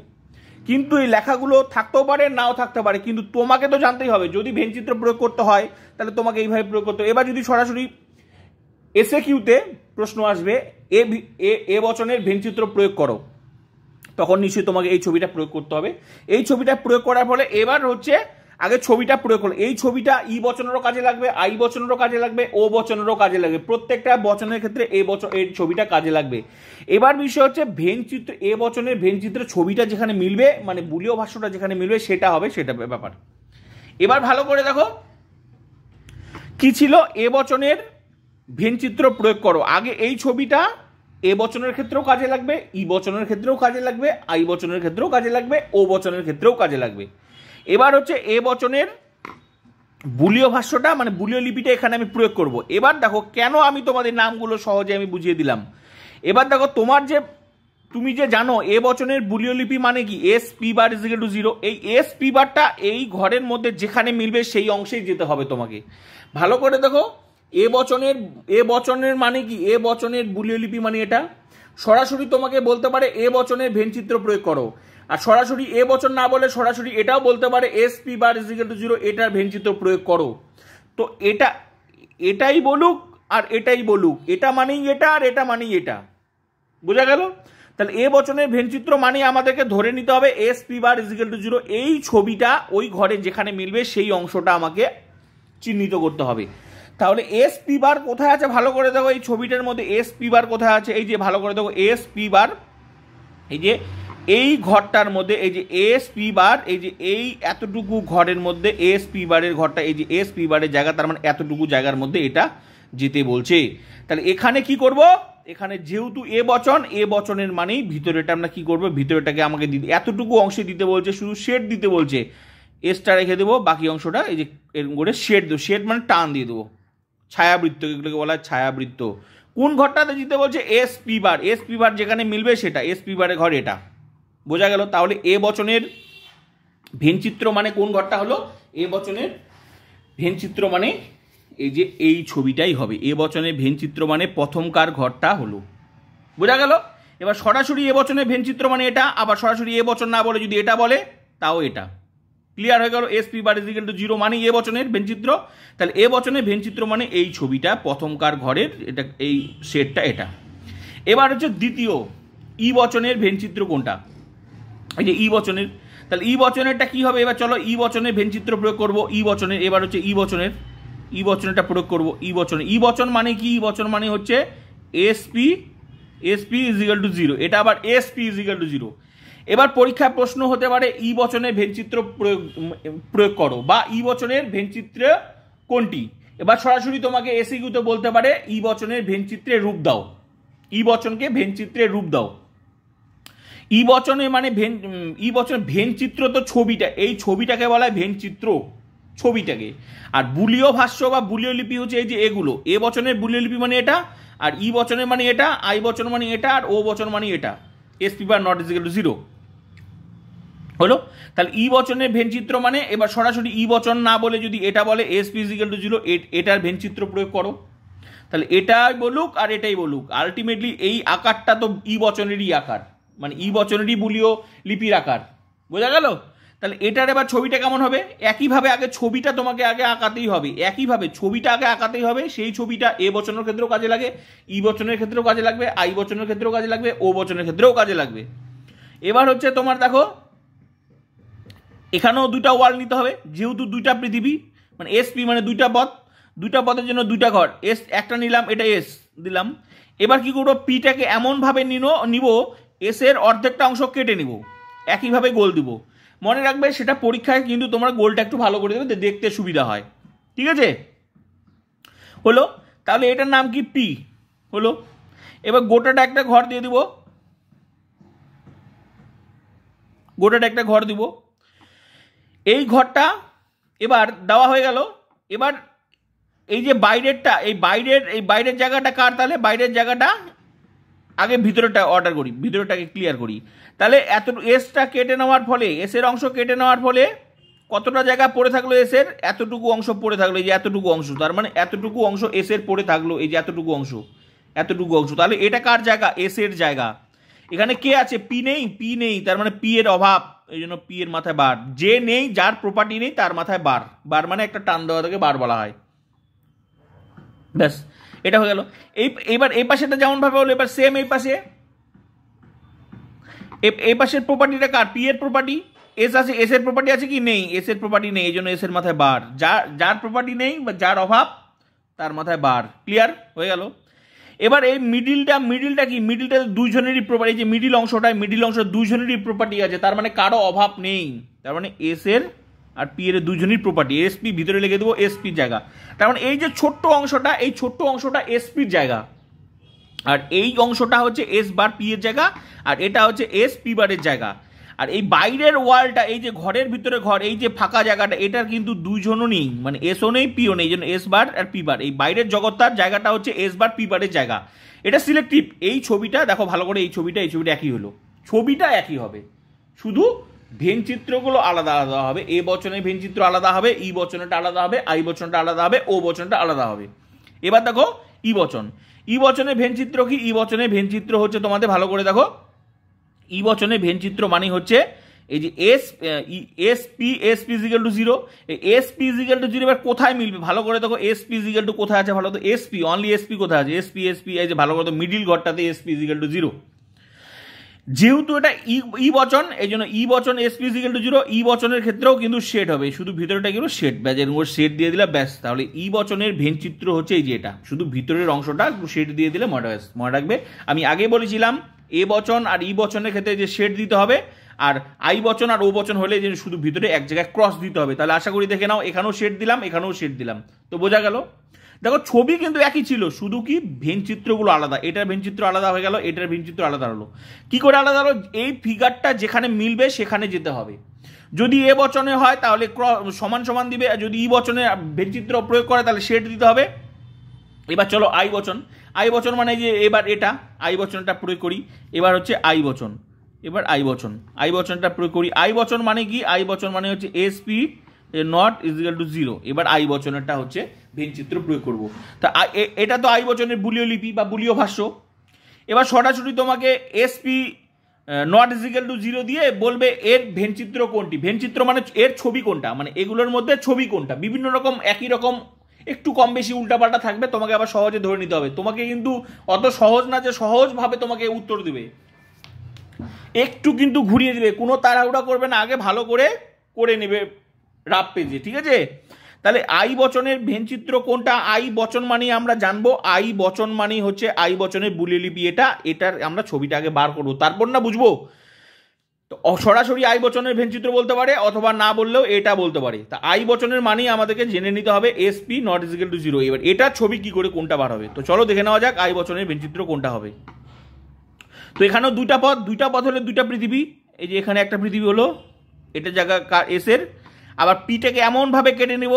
কিন্তু এই লেখাগুলো থাকতেও পারে, নাও থাকতে পারে, কিন্তু তোমাকে তো জানতেই হবে। যদি ভেনচিত্র প্রয়োগ করতে হয় তাহলে তোমাকে এইভাবে প্রয়োগ করতে হবে। এবার যদি সরাসরি এসএ কিউতে প্রশ্ন আসবে এ বচনের ভেনচিত্র প্রয়োগ করো, তখন নিশ্চয়ই তোমাকে এই ছবিটা প্রয়োগ করতে হবে। এই ছবিটা প্রয়োগ করার ফলে এবার হচ্ছে আগে ছবিটা প্রয়োগ করো, এই ছবিটা ই বচনেরও কাজে লাগবে, আই বচনেরও কাজে লাগবে, ও বচনেরও কাজে লাগবে, প্রত্যেকটা বচনের ক্ষেত্রে এই ছবিটা কাজে লাগবে। এবার বিষয় হচ্ছে ভেনচিত্র, এ বচনের ভেনচিত্র ছবিটা যেখানে মিলবে, মানে বুলীয় ভাষ্যটা যেখানে মিলবে সেটা হবে, সেটা ব্যাপার। এবার ভালো করে দেখো কি ছিল, এ বচনের ভেনচিত্র প্রয়োগ করো। আগে এই ছবিটা এ বচনের ক্ষেত্রেও কাজে লাগবে, ই বচনের ক্ষেত্রেও কাজে লাগবে, আই বচনের ক্ষেত্রেও কাজে লাগবে, ও বচনের ক্ষেত্রেও কাজে লাগবে। এবার হচ্ছে এ বচনের বুলীয় ভাষ্যটা মানে বুলীয় লিপিটা এখানে আমি প্রয়োগ করব। এবার দেখো কেন আমি তোমাদের নামগুলো সহজে আমি বুঝিয়ে দিলাম। এবার দেখো তুমি যে জানো এ বচনের বুলীয় লিপি মানে কি, S P bar is equal to 0, এই এস পি বারটা এই ঘরের মধ্যে যেখানে মিলবে সেই অংশেই যেতে হবে তোমাকে। ভালো করে দেখো এ বচনের মানে কি, এ বচনের বুলীয় লিপি মানে এটা। সরাসরি তোমাকে বলতে পারে এ বচনের ভেনচিত্র প্রয়োগ করো, আর সরাসরি এ বচন না বলে সরাসরি এটাও বলতে পারে S P bar is equal to 0, এটার ভেনচিত্র প্রয়োগ করো। তো এটাই বলুক আর এটাই বলুক, এটা মানেই এটা আর এটা মানেই এটা, বোঝা গেল? তাহলে এ বচনের ভেনচিত্র মানে আমাদেরকে ধরে নিতে হবে S P bar is equal to 0, এই ছবিটা ওই ঘরে যেখানে মিলবে সেই অংশটা আমাকে চিহ্নিত করতে হবে। তাহলে এস পি বার কোথায় আছে ভালো করে দেখো, এই ছবিটার মধ্যে এস পি বার কোথায় আছে, এই যে ভালো করে দেখো এস পি বার, এই যে এই ঘরটার মধ্যে এই যে এস পি বার, এই যে এই এতটুকু ঘরের মধ্যে এস পি বারের ঘরটা, এই যে এস পি বারের জায়গা, তার মানে এতটুকু জায়গার মধ্যে এটা যেতে বলছে। তাহলে এখানে কি করব, এখানে যেহেতু এ বচনের মানেই ভিতরেটা আমরা কি করব, ভিতরেটাকে আমাকে দিতে এতটুকু অংশে দিতে বলছে, শুধু শেড দিতে বলছে, এসটা রেখে দেবো, বাকি অংশটা এই যে এরকম করে শেড দেবো, শেড মানে টান দিয়ে দেবো, ছায়াবৃত্ত, এগুলোকে বলা হয় ছায়াবৃত্ত। কোন ঘরটাতে দিতে বলছে, এস পি বার, এস পি বার যেখানে মিলবে সেটা, এস পি বারের ঘর এটা, বোঝা গেল? তাহলে এ বচনের ভেনচিত্র মানে কোন ঘরটা হলো, এ বচনের ভেনচিত্র মানে এই যে এই ছবিটাই হবে, এ বচনের ভেনচিত্র মানে প্রথমকার ঘরটা হলো, বোঝা গেল? এবার সরাসরি এ বচনের ভেনচিত্র মানে এটা, আবার সরাসরি এ বচন না বলে যদি এটা বলে তাও এটা, ক্লিয়ার হয়ে গেল? S P bar is equal to 0 মানে এ বচনের ভেনচিত্র। তাহলে এ বচনের ভেনচিত্র মানে এই ছবিটা প্রথমকার ঘরের, এটা এই সেটটা এটা। এবার হচ্ছে দ্বিতীয় ই বচনের ভেনচিত্র কোনটা, এই যে ই বচনের। তাহলে ই বচনেরটা কি হবে, এবার চলো ই বচনের ভেনচিত্র প্রয়োগ করব ই বচনের। এবার হচ্ছে ই বচনেরটা প্রয়োগ করব ই বচনে। ই বচন মানে কি, ই বচন মানে হচ্ছে S P is equal to 0, এটা আবার S P is equal to 0। এবার পরীক্ষায় প্রশ্ন হতে পারে ই বচনের ভেনচিত্র প্রয়োগ করো, বা ই বচনের ভেনচিত্র কোনটি। এবার সরাসরি তোমাকে এসিকিউতে বলতে পারে ই বচনের ভেনচিত্রের রূপ দাও, ই বচনকে ভেনচিত্রের রূপ দাও। ই বচনে মানে ই বচন ভেনচিত্র তো ছবিটা, এই ছবিটাকে বলা হয় ভেনচিত্র, ছবিটাকে। আর বুলীয় ভাষ্য বা বুলীয় লিপি হচ্ছে এই যে এগুলো, এ বচনের বুলীয় লিপি মানে এটা, আর ই বচনের মানে এটা, আই বচন মানে এটা, আর ও বচন মানে এটা, S P bar not is equal to 0 হলো। তাহলে ই বচনের ভেনচিত্র মানে, এবার সরাসরি ই বচন না বলে যদি এটা বলে S P is equal to 0, এটার ভেনচিত্র প্রয়োগ করো। তাহলে এটাই বলুক আর এটাই বলুক, আলটিমেটলি এই আকারটা তো ই বচনেরই আকার, মানে ই বচনেরই বুলীয় লিপির আকার, বোঝা গেল? তাহলে এটার এবার ছবিটা কেমন হবে, একইভাবে আগে ছবিটা তোমাকে আগে আঁকাতেই হবে, একইভাবে ছবিটা আগে আঁকাতেই হবে। সেই ছবিটা এ বচনের ক্ষেত্রেও কাজে লাগে, ই বচনের ক্ষেত্রেও কাজে লাগবে, আই বচনের ক্ষেত্রেও কাজে লাগবে, ও বচনের ক্ষেত্রেও কাজে লাগবে। এবার হচ্ছে তোমার দেখো এখানেও দুইটা ওয়াল নিতে হবে, যেহেতু দুইটা পৃথিবী, মানে এস পি মানে দুইটা পথ, দুইটা পথের জন্য দুইটা ঘর, এস একটা নিলাম, এটা এস দিলাম। এবার কি করবো, পিটাকে এমনভাবে নিব এস এর অর্ধেকটা অংশ কেটে নিব, একইভাবে গোল দিব। মনে রাখবে সেটা পরীক্ষায় কিন্তু তোমরা গোলটা একটু ভালো করে দেবে, দেখতে সুবিধা হয়, ঠিক আছে? হলো, তাহলে এটার নাম কি পি হলো। এবার গোটাটা একটা ঘর দিয়ে দিব, গোটাটা একটা ঘর দিব, এই ঘরটা এবার দেওয়া হয়ে গেল। এবার এই যে বাইরেরটা, এই বাইরের জায়গাটা কার, তাহলে বাইরের জায়গাটা আগে ভিতরেটা অর্ডার করি, ভিতরেটাকে ক্লিয়ার করি। তাহলে এত এসটা কেটে নেওয়ার ফলে, এসের অংশ কেটে নেওয়ার ফলে কতটা জায়গা পড়ে থাকলো, এসের এতটুকু অংশ পড়ে থাকলো, এই যে এতটুকু অংশ, তার মানে এতটুকু অংশ এসের পড়ে থাকলো, এই যে এতটুকু অংশ, এতটুকু অংশ। তাহলে এটা কার জায়গা, এসের জায়গা। এখানে কে আছে, পি নেই, তার মানে পি এর অভাব, এই জন্য পি এর মাথায় বার। যে নেই, যার প্রপার্টি নেই তার মাথায় বার, বার মানে একটা টান দেওয়া থেকে বার বলা হয়, ব্যাস এটা হয়ে গেল। এইবার এই পাশেটা যেমন ভাবে হলো, এবার সেম এই পাশে, এই পাশের প্রপার্টিটা কার, পি এর প্রপার্টি। এস আছে, এস এর প্রপার্টি আছে কি, নেই, এস এর প্রপার্টি নেই, এই জন্য এস এর মাথায় বার। যার প্রপার্টি নেই বা যার অভাব তার মাথায় বার, ক্লিয়ার হয়ে গেল। এবার এই মিডিলটা কি, মিডিলটা দুইজনেরই প্রপার্টি, এই যে মিডিল অংশটায়, মিডিল অংশ দুইজনেরই প্রপার্টি আছে, তার মানে কারো অভাব নেই, তার মানে এস এর আর পি এর দুইজনেরই প্রপার্টি। এসপি ভিতরে লিখে দেবো এসপির জায়গা, তার মানে এই যে ছোট্ট অংশটা, এই ছোট্ট অংশটা এসপির জায়গা, আর এই অংশটা হচ্ছে এস বার পি এর জায়গা, আর এটা হচ্ছে এস পি বারের জায়গা। আর এই বাইরের ওয়ালটা, এই যে ঘরের ভিতরে ঘর, এই যে ফাঁকা জায়গাটা, এটার কিন্তু দুইজনও নেই, মানে এসও নেই পিও নেই, এই জন্য এস বার আর পি বার, এই বাইরের জগৎটার জায়গাটা হচ্ছে এস বার পি বারের জায়গা। এটা সিলেক্টিভ। এই ছবিটা দেখো ভালো করে, এই ছবিটা একই হলো, ছবিটা একই হবে, শুধু ভেনচিত্রগুলো আলাদা আলাদা হবে। এ বচনের ভেনচিত্র আলাদা হবে, ই বচনটা আলাদা হবে, আই বচনটা আলাদা হবে, ও বচনটা আলাদা হবে। এবার দেখো ই বচনের ভেনচিত্র কি, ই বচনের ভেনচিত্র হচ্ছে তোমাদের ভালো করে দেখো, ই বচনের ভেনচিত্র মানে হচ্ছে এই যে S P is equal to 0, S P is equal to 0 এবার কোথায় মিলবে ভালো করে দেখো, এসপি ইজিক্যাল টু কোথায় আছে ভালো, তো এসপি অনলি এসপি কোথায় আছে, এসপি এই যে ভালো করে তো মিডিল ঘরটাতে এসপি ইজিক্যাল টু 0। যেহেতু এটা ই বচন, এই জন্য ই বচন এসপি ইজিক্যাল টু 0, ই বচনের ক্ষেত্রেও কিন্তু শেড হবে, শুধু ভিতরেটা কিন্তু শেড, ব্যাস এর উপর শেড দিয়ে দিলে ব্যাস, তাহলে ই বচনের ভেনচিত্র হচ্ছে এই যে এটা, শুধু ভিতরের অংশটা একটু শেড দিয়ে দিলে মনে রাখবে। আমি আগে বলেছিলাম এ বচন আর ই বচনের ক্ষেত্রে যে শেড দিতে হবে, আর আই বচন আর ও বচন হলে যে শুধু ভিতরে এক জায়গায় ক্রস দিতে হবে। তাহলে আশা করি দেখে নাও, এখানেও শেড দিলাম, এখানেও শেড দিলাম, তো বোঝা গেল। দেখো ছবি কিন্তু একই ছিল, শুধু কি ভেনচিত্রগুলো আলাদা, এটার ভেনচিত্র আলাদা হয়ে গেল, এটার ভেনচিত্র আলাদা হলো। কি করে আলাদা হলো, এই ফিগারটা যেখানে মিলবে সেখানে যেতে হবে। যদি এ বচনে হয় তাহলে সমান সমান দিবে, আর যদি ই বচনে ভেনচিত্র প্রয়োগ করে তাহলে শেড দিতে হবে। এবার চলো আই বচন মানে যে এবার এটা আই বচনটা প্রয়োগ করি, এবার হচ্ছে আই বচন, এবার আই বচনটা প্রয়োগ করি। আই বচন মানে কি, আই বচন মানে হচ্ছে এসপি নট ইজিক্যাল টু 0, এবার আই বচনেরটা হচ্ছে ভেনচিত্র প্রয়োগ করব। তা এটা তো আই বচনের বুলীয় লিপি বা বুলীয় ভাষ্য। এবার সরাসরি তোমাকে এসপি নট ইজিক্যাল টু 0 দিয়ে বলবে এর ভেনচিত্র কোনটি, ভেনচিত্র মানে এর ছবি কোনটা, মানে এগুলোর মধ্যে ছবি কোনটা। বিভিন্ন রকম একই রকম একটু কম বেশি উল্টাপাল্টা থাকবে, তোমাকে আবার সহজে ধরে নিতে হবে। তোমাকে কিন্তু অত সহজ না যে সহজভাবে তোমাকে উত্তর দিবে, একটু কিন্তু ঘুরিয়ে দিবে, কোনো তাড়াহুড়া করবে না, আগে ভালো করে নেবে রাফ পেজে, ঠিক আছে। তাহলে আই বচনের ভেনচিত্র কোনটা, আই বচন মানে আমরা জানবো, আই বচন মানে হচ্ছে আই বচনের বুলীয় লিপি এটার আমরা ছবিটা আগে বার করবো, তারপর না বুঝবো। তো সরাসরি আই বচনের ভেনচিত্র বলতে পারে, অথবা না বললেও এটা বলতে পারে। তা আই বচনের মানেই আমাদেরকে জেনে নিতে হবে এসপি নট ইজিক্যাল টু 0। এবার এটার ছবি কি করে কোনটা বার হবে, তো চলো দেখে নেওয়া যাক আই বচনের ভেনচিত্র কোনটা হবে। তো এখানেও দুইটা পথ হলে দুইটা পৃথিবী, এই যে এখানে একটা পৃথিবী হলো, এটা জায়গা এসের, আবার পিটাকে এমনভাবে কেটে নেব,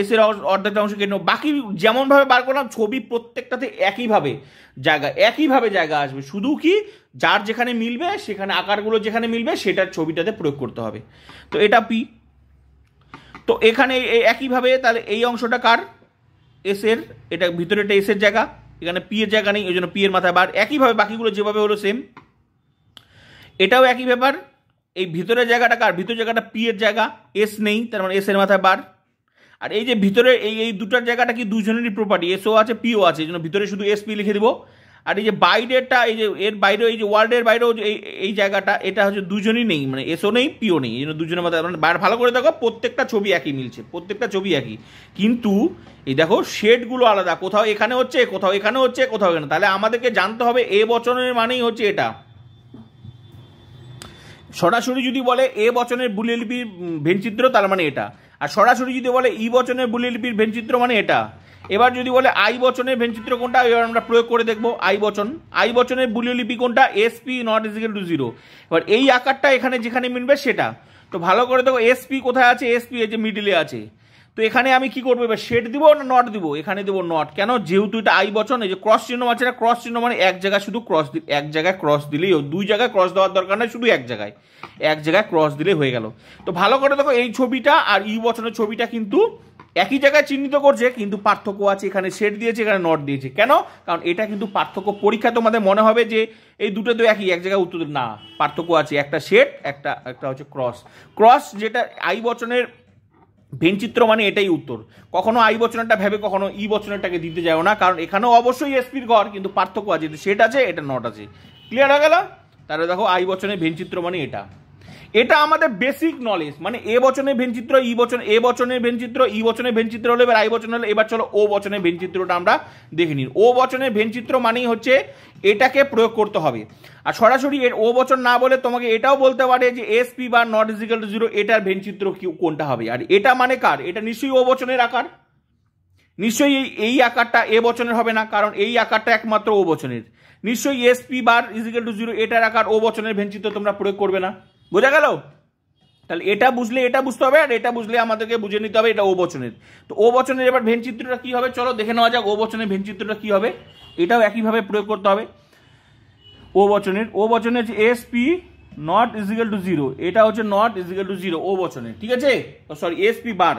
এসের অর্ধেকটা অংশ কেটে নেব, বাকি যেমনভাবে বার করলাম ছবি প্রত্যেকটাতে একইভাবে জায়গা আসবে, শুধু কি যার যেখানে মিলবে সেখানে আকারগুলো যেখানে মিলবে সেটার ছবিটাতে প্রয়োগ করতে হবে। তো এটা পি, তো এখানে একইভাবে তাহলে এই অংশটা কার, এসের, এটা ভিতরে এটা এসের জায়গা, এখানে পি এর জায়গা নেই, ওই জন্য পি এর মাথায় বার। একইভাবে বাকিগুলো যেভাবে হলো সেম, এটাও একই ব্যাপার, এই ভিতরের জায়গাটা কার, ভিতরের জায়গাটা পি এর জায়গা, এস নেই, তার মানে এস এর মাথায় বার। আর এই যে ভিতরে এই দুটার জায়গাটা কি দুজনেরই প্রপার্টি, এসও আছে পিও আছে, এই জন্য ভিতরে শুধু এস পি লিখে দিব। আর এই যে বাইরেটা, এই যে এর বাইরে, এই যে ওয়ার্ল্ডের বাইরেও এই জায়গাটা, এটা হচ্ছে দুজনই নেই, মানে এসও নেই পিও নেই, এই জন্য দুজনের মাথায়, মানে ভালো করে দেখো প্রত্যেকটা ছবি একই মিলছে, প্রত্যেকটা ছবি একই, কিন্তু এই দেখো শেডগুলো আলাদা, কোথাও এখানে হচ্ছে, কোথাও এখানে হচ্ছে, কোথাও এখানে। তাহলে আমাদেরকে জানতে হবে এ বচনের মানেই হচ্ছে এটা। সরাসরি যদি বলে এ বচনের বুলীয় লিপির ভেনচিত্র তার মানে এটা, আর সরাসরি যদি বলে ই বচনের বুলীয় লিপির ভেনচিত্র মানে এটা। এবার যদি বলে আই বচনের ভেনচিত্র কোনটা, এবার আমরা প্রয়োগ করে দেখবো আই বচনের বুলীয় লিপি কোনটা, এসপি নট ইজিক্যাল টু 0। এবার এই আকারটা এখানে যেখানে মিলবে সেটা, তো ভালো করে দেখো এসপি কোথায় আছে, এসপি এই যে মিডিলে আছে। তো এখানে আমি কি করবো, এবার শেড দিব না নট দিব, এখানে দেবো নট, কেন, যেহেতু এটা আই বচন, এই যে ক্রস চিহ্ন আছে না, ক্রস চিহ্ন মানে এক জায়গায় শুধু এক জায়গায় ক্রস দিলেই, দুই জায়গায় ক্রস দেওয়ার দরকার নেই, শুধু এক জায়গায় ক্রস দিলেই হয়ে গেল। তো ভালো করে দেখো এই ছবিটা আর ই বচনের ছবিটা কিন্তু একই জায়গায় চিহ্নিত করছে, কিন্তু পার্থক্য আছে, এখানে শেড দিয়েছে, এখানে নট দিয়েছে, কেন, কারণ এটা কিন্তু পার্থক্য, পরীক্ষা তোমাদের মনে হবে যে এই দুটো তো একই, এক জায়গায় উত্তর না, পার্থক্য আছে, একটা শেড, একটা হচ্ছে ক্রস, যেটা আই বচনের ভেনচিত্র মানে এটাই উত্তর। কখনো আই বচনটা ভেবে কখনো ই বচনটাকে দিতে যাও না, কারণ এখানেও অবশ্যই এসপির ঘর, কিন্তু পার্থক্য আছে, সেট আছে, এটা নট আছে। ক্লিয়ার হয়ে গেল? তাহলে দেখো আই বচনের ভেনচিত্র মানে এটা আমাদের বেসিক নলেজ, মানে এ বচনের ভেনচিত্র, ই বচন, এ বচনের ভেনচিত্র, ই বচনের ভেনচিত্র হলে, এবার আই বচন হলে। এবার চলো ও বচনের ভেনচিত্রটা আমরা দেখে নিই। ও বচনের ভেনচিত্র মানেই হচ্ছে এটাকে প্রয়োগ করতে হবে। আর সরাসরি এর ও বচন না বলে তোমাকে এটাও বলতে পারে যে এসপি বা নট ইজিক্যাল টু 0, এটার ভেনচিত্র কোনটা হবে। আর এটা মানে কার, এটা নিশ্চয়ই ও বচনের আকার, নিশ্চয়ই এই আকারটা এ বচনের হবে না, কারণ এই আকারটা একমাত্র ও বচনের। নিশ্চয়ই এসপি বার ইজিক্যাল টু 0 এটার আকার, ও বচনের ভেনচিত্র তোমরা প্রয়োগ করবে না। বোঝা গেল? তাহলে এটা বুঝলে এটা বুঝতে হবে, আর এটা বুঝলে আমাদেরকে বুঝে নিতে হবে এটা ও বচনের। তো ও বচনের এবার ভেনচিত্রটা কি হবে, চলো দেখে নেওয়া যাক ও বচনের ভেনচিত্রটা কি হবে। এটাও একইভাবে প্রয়োগ করতে হবে। ও বচনের হচ্ছে এসপি নট ইজিক্যাল টু 0, এটা হচ্ছে নট ইজিক্যাল টু 0 ও বচনের, ঠিক আছে, সরি এসপি বার।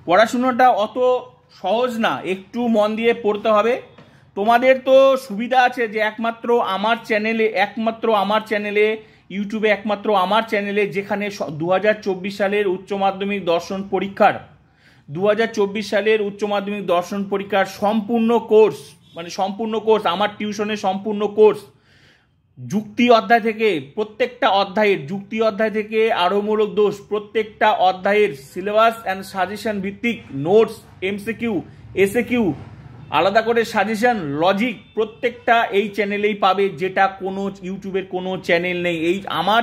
পড়াশোনাটা অত সহজ না, একটু মন দিয়ে পড়তে হবে। তোমাদের তো সুবিধা আছে যে একমাত্র আমার চ্যানেলে ইউটিউবে একমাত্র আমার চ্যানেলে, যেখানে 2024 সালের উচ্চ মাধ্যমিক দর্শন পরীক্ষার 2024 সালের উচ্চ মাধ্যমিক দর্শন পরীক্ষার সম্পূর্ণ কোর্স আমার টিউশনের সম্পূর্ণ কোর্স, যুক্তি অধ্যায় থেকে প্রত্যেকটা অধ্যায়ের যুক্তি অধ্যায় থেকে আরোমূলক দোষ, প্রত্যেকটা অধ্যায়ের সিলেবাস অ্যান্ড সাজেশন ভিত্তিক নোটস, এমসিকিউ, এসএকিউ, আলাদা করে সাজেশন, লজিক, প্রত্যেকটা এই চ্যানেলেই পাবে, যেটা কোনো ইউটিউবের কোনো চ্যানেল নেই। এই আমার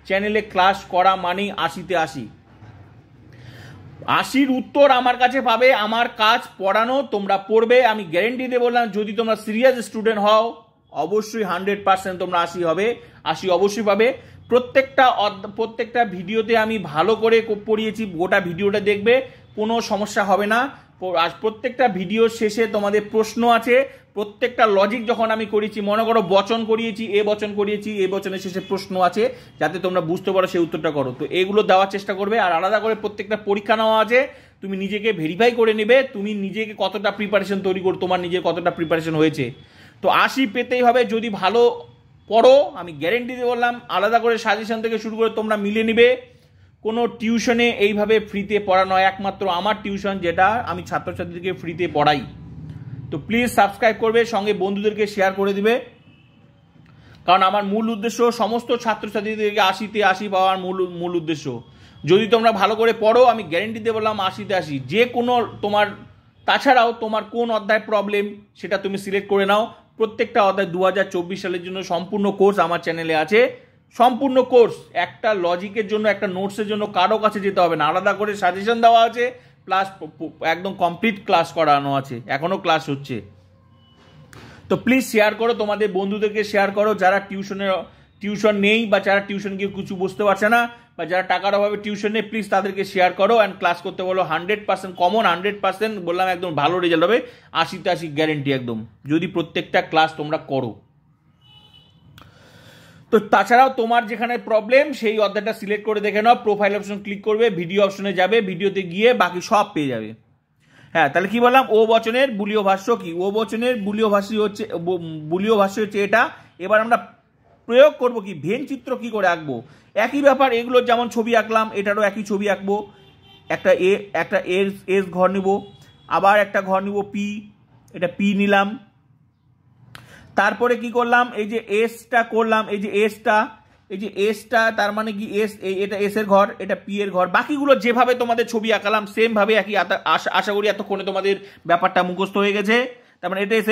চ্যানেলে ক্লাস করা মানেই 80-তে 80। 80-র উত্তর আমার কাছে পাবে। আমার কাজ পড়ানো, তোমরা পড়বে, আমি গ্যারেন্টি দিয়ে বললাম। যদি তোমরা সিরিয়াস স্টুডেন্ট হও অবশ্যই 100% তোমরা 80 হবে, 80 অবশ্যই পাবে। প্রত্যেকটা ভিডিওতে আমি ভালো করে পড়িয়েছি, গোটা ভিডিওটা দেখবে, কোনো সমস্যা হবে না। আর প্রত্যেকটা ভিডিওর শেষে তোমাদের প্রশ্ন আছে, প্রত্যেকটা লজিক যখন আমি করেছি, মনে করো বচন করিয়েছি, এ বচনের শেষে প্রশ্ন আছে, যাতে তোমরা বুঝতে পারো সেই উত্তরটা করো। তো এগুলো দেওয়ার চেষ্টা করবে। আর আলাদা করে প্রত্যেকটা পরীক্ষা নেওয়া আছে, তুমি নিজেকে ভেরিফাই করে নেবে, তুমি নিজেকে কতটা প্রিপারেশন তৈরি করো, তোমার নিজের কতটা প্রিপারেশন হয়েছে। তো 80 পেতেই হবে যদি ভালো পড়ো, আমি গ্যারেন্টি দিয়ে বললাম। আলাদা করে সাজেশন থেকে শুরু করে তোমরা মিলিয়ে নিবে। কোনো টিউশনে এইভাবে ফ্রিতে পড়ানো হয় একমাত্র আমার টিউশন, যেটা আমি ছাত্রছাত্রীদেরকে ফ্রিতে পড়াই। তো প্লিজ সাবস্ক্রাইব করবে, সঙ্গে বন্ধুদেরকে শেয়ার করে দিবে, কারণ আমার মূল উদ্দেশ্য সমস্ত ছাত্রছাত্রীদেরকে 80-তে 80 পাওয়ার মূল উদ্দেশ্য। যদি তোমরা ভালো করে পড়ো, আমি গ্যারেন্টি দিয়ে বললাম 80-তে 80। যে কোনো তাছাড়াও তোমার কোন অধ্যায় প্রবলেম সেটা তুমি সিলেক্ট করে নাও। প্রত্যেকটা অধ্যায় 2024 সালের জন্য সম্পূর্ণ কোর্স আমার চ্যানেলে আছে, সম্পূর্ণ কোর্স। একটা লজিকের জন্য, একটা নোটসের জন্য কারো কাছে যেতে হবে না, আলাদা করে সাজেশন দেওয়া আছে, প্লাস একদম কমপ্লিট ক্লাস করানো আছে, এখনো ক্লাস হচ্ছে। তো প্লিজ শেয়ার করো, তোমাদের বন্ধুদেরকে শেয়ার করো, যারা টিউশন নেই বা যারা টিউশন গিয়ে কিছু বুঝতে পারছে না, বা যারা টাকার অভাবে টিউশন নেই, প্লিজ তাদেরকে শেয়ার করো অ্যান্ড ক্লাস করতে বলো। 100% কমন, 100% বললাম, একদম ভালো রেজাল্ট হবে, 80-তে 80 গ্যারেন্টি একদম, যদি প্রত্যেকটা ক্লাস তোমরা করো। তো তাছাড়াও তোমার যেখানে প্রবলেম সেই অধ্যায়টা সিলেক্ট করে দেখে নাও, প্রোফাইল অপশন ক্লিক করবে, ভিডিও অপশনে যাবে, ভিডিওতে গিয়ে বাকি সব পেয়ে যাবে। হ্যাঁ, তাহলে কি বললাম, ও বচনের বুলীয় ভাষ্য কি? ও বচনের বুলীয় ভাষ্য হচ্ছে এটা। এবার আমরা প্রয়োগ করব কি, ভেন চিত্র কি করে আঁকবো, একই ব্যাপার। এগুলো যেমন ছবি আঁকলাম, এটারও একই ছবি আঁকবো। একটা এস ঘর নিব, আবার একটা ঘর নিব পি, এটা পি নিলাম। তারপরে কি করলাম, এই যে এসটা করলাম, এই যে এসটা তার মানে কি এস, এটা এস এর ঘর, এটা পি এর ঘর। বাকিগুলো যেভাবে তোমাদের ছবি আঁকালাম সেম ভাবে একই। আশা করি এতক্ষণে তোমাদের ব্যাপারটা মুখস্থ হয়ে গেছে। তার মানে এটা এস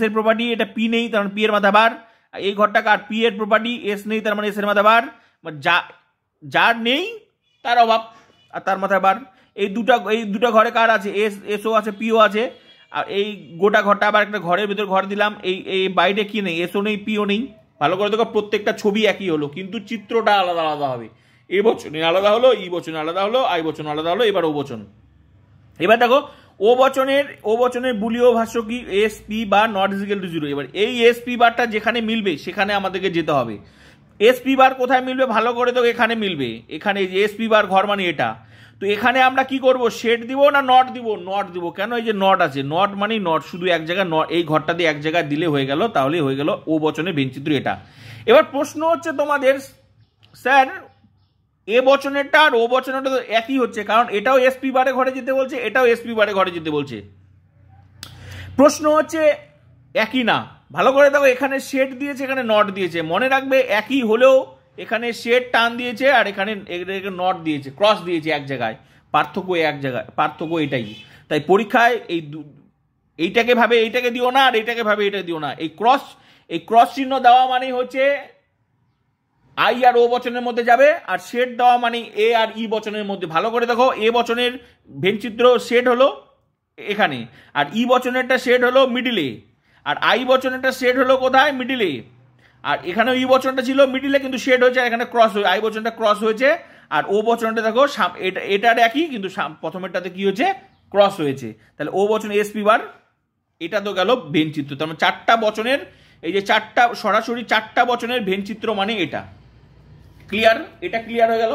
এর প্রপার্টি, এটা পি নেই, তার মানে পি এর মাথা বার। এই ঘরটা কার, পি এর প্রপার্টি, এস নেই, তার মানে এস এর মাথা বার। যার নেই তার অভাব, আর তার মাথা বার। এই দুটা ঘরে কার আছে, এসও আছে, পিও আছে। আর এই গোটা ঘরটা আবার একটা ঘরের ভিতর ঘর দিলাম। এই বাইরে কি নেই, এসও নেই, পিও নেই। ভালো করে দেখো, প্রত্যেকটা ছবি একই হলো, কিন্তু চিত্রটা আলাদা আলাদা হবে। এ বচনে আলাদা হলো, ই বচনে আলাদা হলো, আই বচন আলাদা হলো, এবার ও বচন। এবার দেখো ও বচনের বুলীয় ভাষ্য কি, S P bar not is equal to 0। এবার এই এস পি বারটা যেখানে মিলবে সেখানে আমাদেরকে যেতে হবে। এস পি বার কোথায় মিলবে, ভালো করে দেখো, এখানে মিলবে। এখানে যে এস পি বার ঘর মানে এটা। তো এখানে আমরা কি করব, শেড দিব না নট দিব? নট দিব। কেন, এই যে নট আছে, নট মানে নট, শুধু এক জায়গায় এই ঘরটা দিয়ে এক জায়গায় দিলে হয়ে গেল, তাহলে হয়ে গেল ও বচনের ভেনচিত্র এটা। এবার প্রশ্ন হচ্ছে তোমাদের, স্যার এ বচনেরটা আর ও বচনেরটা তো একই হচ্ছে, কারণ এটাও এসপি বারে ঘরে যেতে বলছে, এটাও এসপি বারে ঘরে যেতে বলছে। প্রশ্ন হচ্ছে একই না। ভালো করে দেখো, এখানে শেড দিয়েছে, এখানে নট দিয়েছে। মনে রাখবে একই হলেও এখানে শেড টান দিয়েছে আর এখানে নট দিয়েছে, ক্রস দিয়েছে এক জায়গায়। পার্থক্য এটাই। তাই পরীক্ষায় এইটাকে দিও না, আর এইটাকে ভাবে এটা দিও না। এই ক্রস চিহ্ন দেওয়া মানে হচ্ছে আই আর ও বচনের মধ্যে যাবে, আর শেড দেওয়া মানে এ আর ই বচনের মধ্যে। ভালো করে দেখো, এ বচনের ভেনচিত্র শেড হলো এখানে, আর ই বচনেরটা শেড হলো মিডিলে, আর আই বচনেরটা শেড হলো কোথায়, মিডিলে। আর এখানে ই বচনটা ছিল মিডিলে, কিন্তু শেড হয়েছে, এখানে ক্রস হয়েছে, আই বচনটা ক্রস হয়েছে। আর ও বচনটা দেখো এটার একই, কিন্তু প্রথমেরটাতে কি হয়েছে, ক্রস হয়েছে। তাহলে ও বচন এসপি বার, এটা তো গেল ভেনচিত্র। তার মানে চারটা বচনের, এই যে সরাসরি চারটা বচনের ভেনচিত্র মানে এটা। ক্লিয়ার? এটা ক্লিয়ার হয়ে গেল।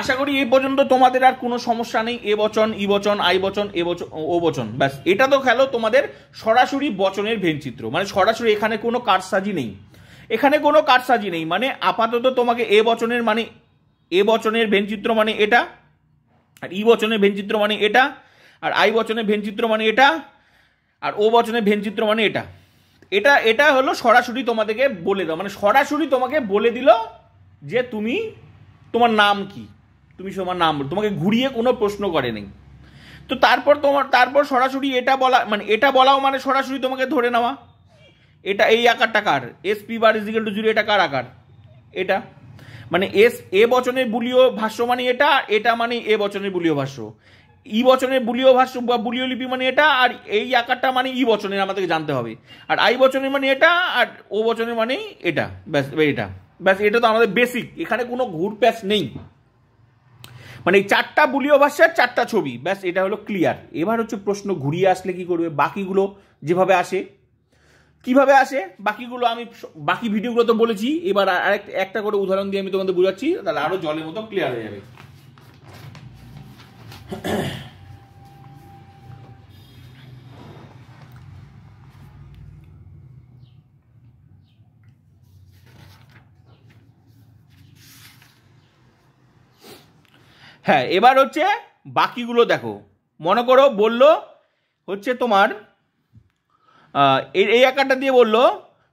আশা করি এই পর্যন্ত তোমাদের আর কোনো সমস্যা নেই। এ বচন, ই বচন, আই বচন, এ বচন, ও বচন, ব্যাস এটা তো খেলো তোমাদের সরাসরি বচনের ভেনচিত্র, মানে সরাসরি এখানে কোনো কারসাজি নেই, এখানে কোনো কারসাজি নেই। মানে আপাতত তোমাকে এ বচনের মানে এ বচনের ভেনচিত্র মানে এটা, আর ই বচনের ভেনচিত্র মানে এটা, আর আই বচনের ভেনচিত্র মানে এটা, আর ও বচনের ভেনচিত্র মানে এটা। এটা এটা হলো সরাসরি তোমাদেরকে বলে দাও, মানে সরাসরি তোমাকে বলে দিল যে তুমি তোমার নাম কি, তুমি তোমার নাম, তোমাকে ঘুরিয়ে কোনো প্রশ্ন করে নেই। তো তারপর সরাসরি এটা বলা, মানে এটা বলাও মানে সরাসরি তোমাকে ধরে নেওয়া এটা এই আকারটা কার, S P bar is equal to 0, এটা কার আকার, এটা মানে এ বচনের বুলীয় ভাষ্য মানে এটা, এটা মানে এ বচনের বুলীয় ভাষ্য, ই বচনের বুলীয় ভাষ্য বা বুলীয় লিপি মানে এটা, আর এই আকারটা মানে ই বচনের আমাদেরকে জানতে হবে, আর আই বচনের মানে এটা, আর ও বচনের মানে এটা, ব্যাস এটা, ব্যাস এটা তো আমাদের বেসিক, এখানে কোনো ঘুরপ্যাচ নেই। মানে এই 4টা বুলীয় ভাষার 4টা ছবি, ব্যাস এটা হলো ক্লিয়ার। এবার হচ্ছে প্রশ্ন ঘুরিয়ে আসলে কি করবে, বাকিগুলো যেভাবে আসে কিভাবে আসে, বাকিগুলো আমি বাকি ভিডিওগুলো তো বলেছি, এবার একটা করে উদাহরণ দিয়ে আমি তোমাদের বোঝাচ্ছি, তাহলে আরো জলের মতো ক্লিয়ার হয়ে যাবে। হ্যাঁ, এবার হচ্ছে বাকিগুলো দেখো। মনে করো বললো হচ্ছে তোমার এই আকারটা দিয়ে বললো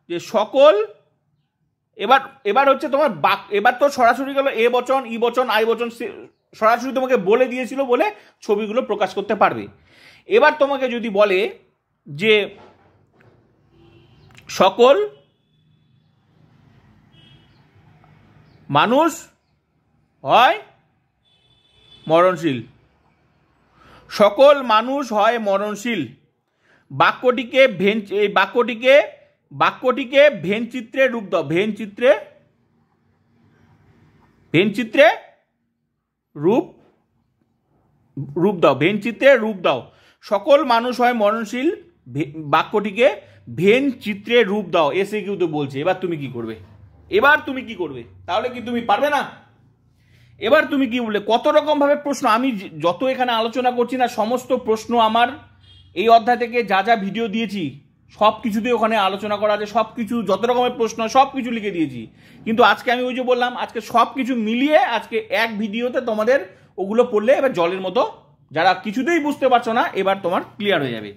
যে সকল, এবার হচ্ছে তোমার এবার তো সরাসরি গেল এ বচন, ই বচন, আই বচন, সরাসরি তোমাকে বলে দিয়েছিল বলে ছবিগুলো প্রকাশ করতে পারবে। এবার তোমাকে যদি বলে যে সকল মানুষ হয় মরণশীল, সকল মানুষ হয় মরণশীল, বাক্যটিকে ভেনচিত্রে রূপ দাও, ভেনচিত্রে রূপ দাও, সকল মানুষ হয় মরণশীল, বাক্যটিকে ভেনচিত্রে রূপ দাও, এসে কেউ তো বলছে। এবার তুমি কি করবে, তাহলে কি তুমি পারবে না? এবার তুমি কি বললে, কত রকম ভাবে প্রশ্ন, আমি যত এখানে আলোচনা করছি না, সমস্ত প্রশ্ন আমার এই অধ্যায় থেকে যা যা ভিডিও দিয়েছি সব কিছুতে ওখানে আলোচনা করা আছে, সব কিছু যত রকমের প্রশ্ন সব কিছু লিখে দিয়েছি। কিন্তু আজকে আমি ওই যে বললাম, আজকে সব কিছু মিলিয়ে আজকে এক ভিডিওতে তোমাদের ওগুলো পড়লে এবার জলের মতো, যারা কিছুতেই বুঝতে পারছো না এবার তোমার ক্লিয়ার হয়ে যাবে।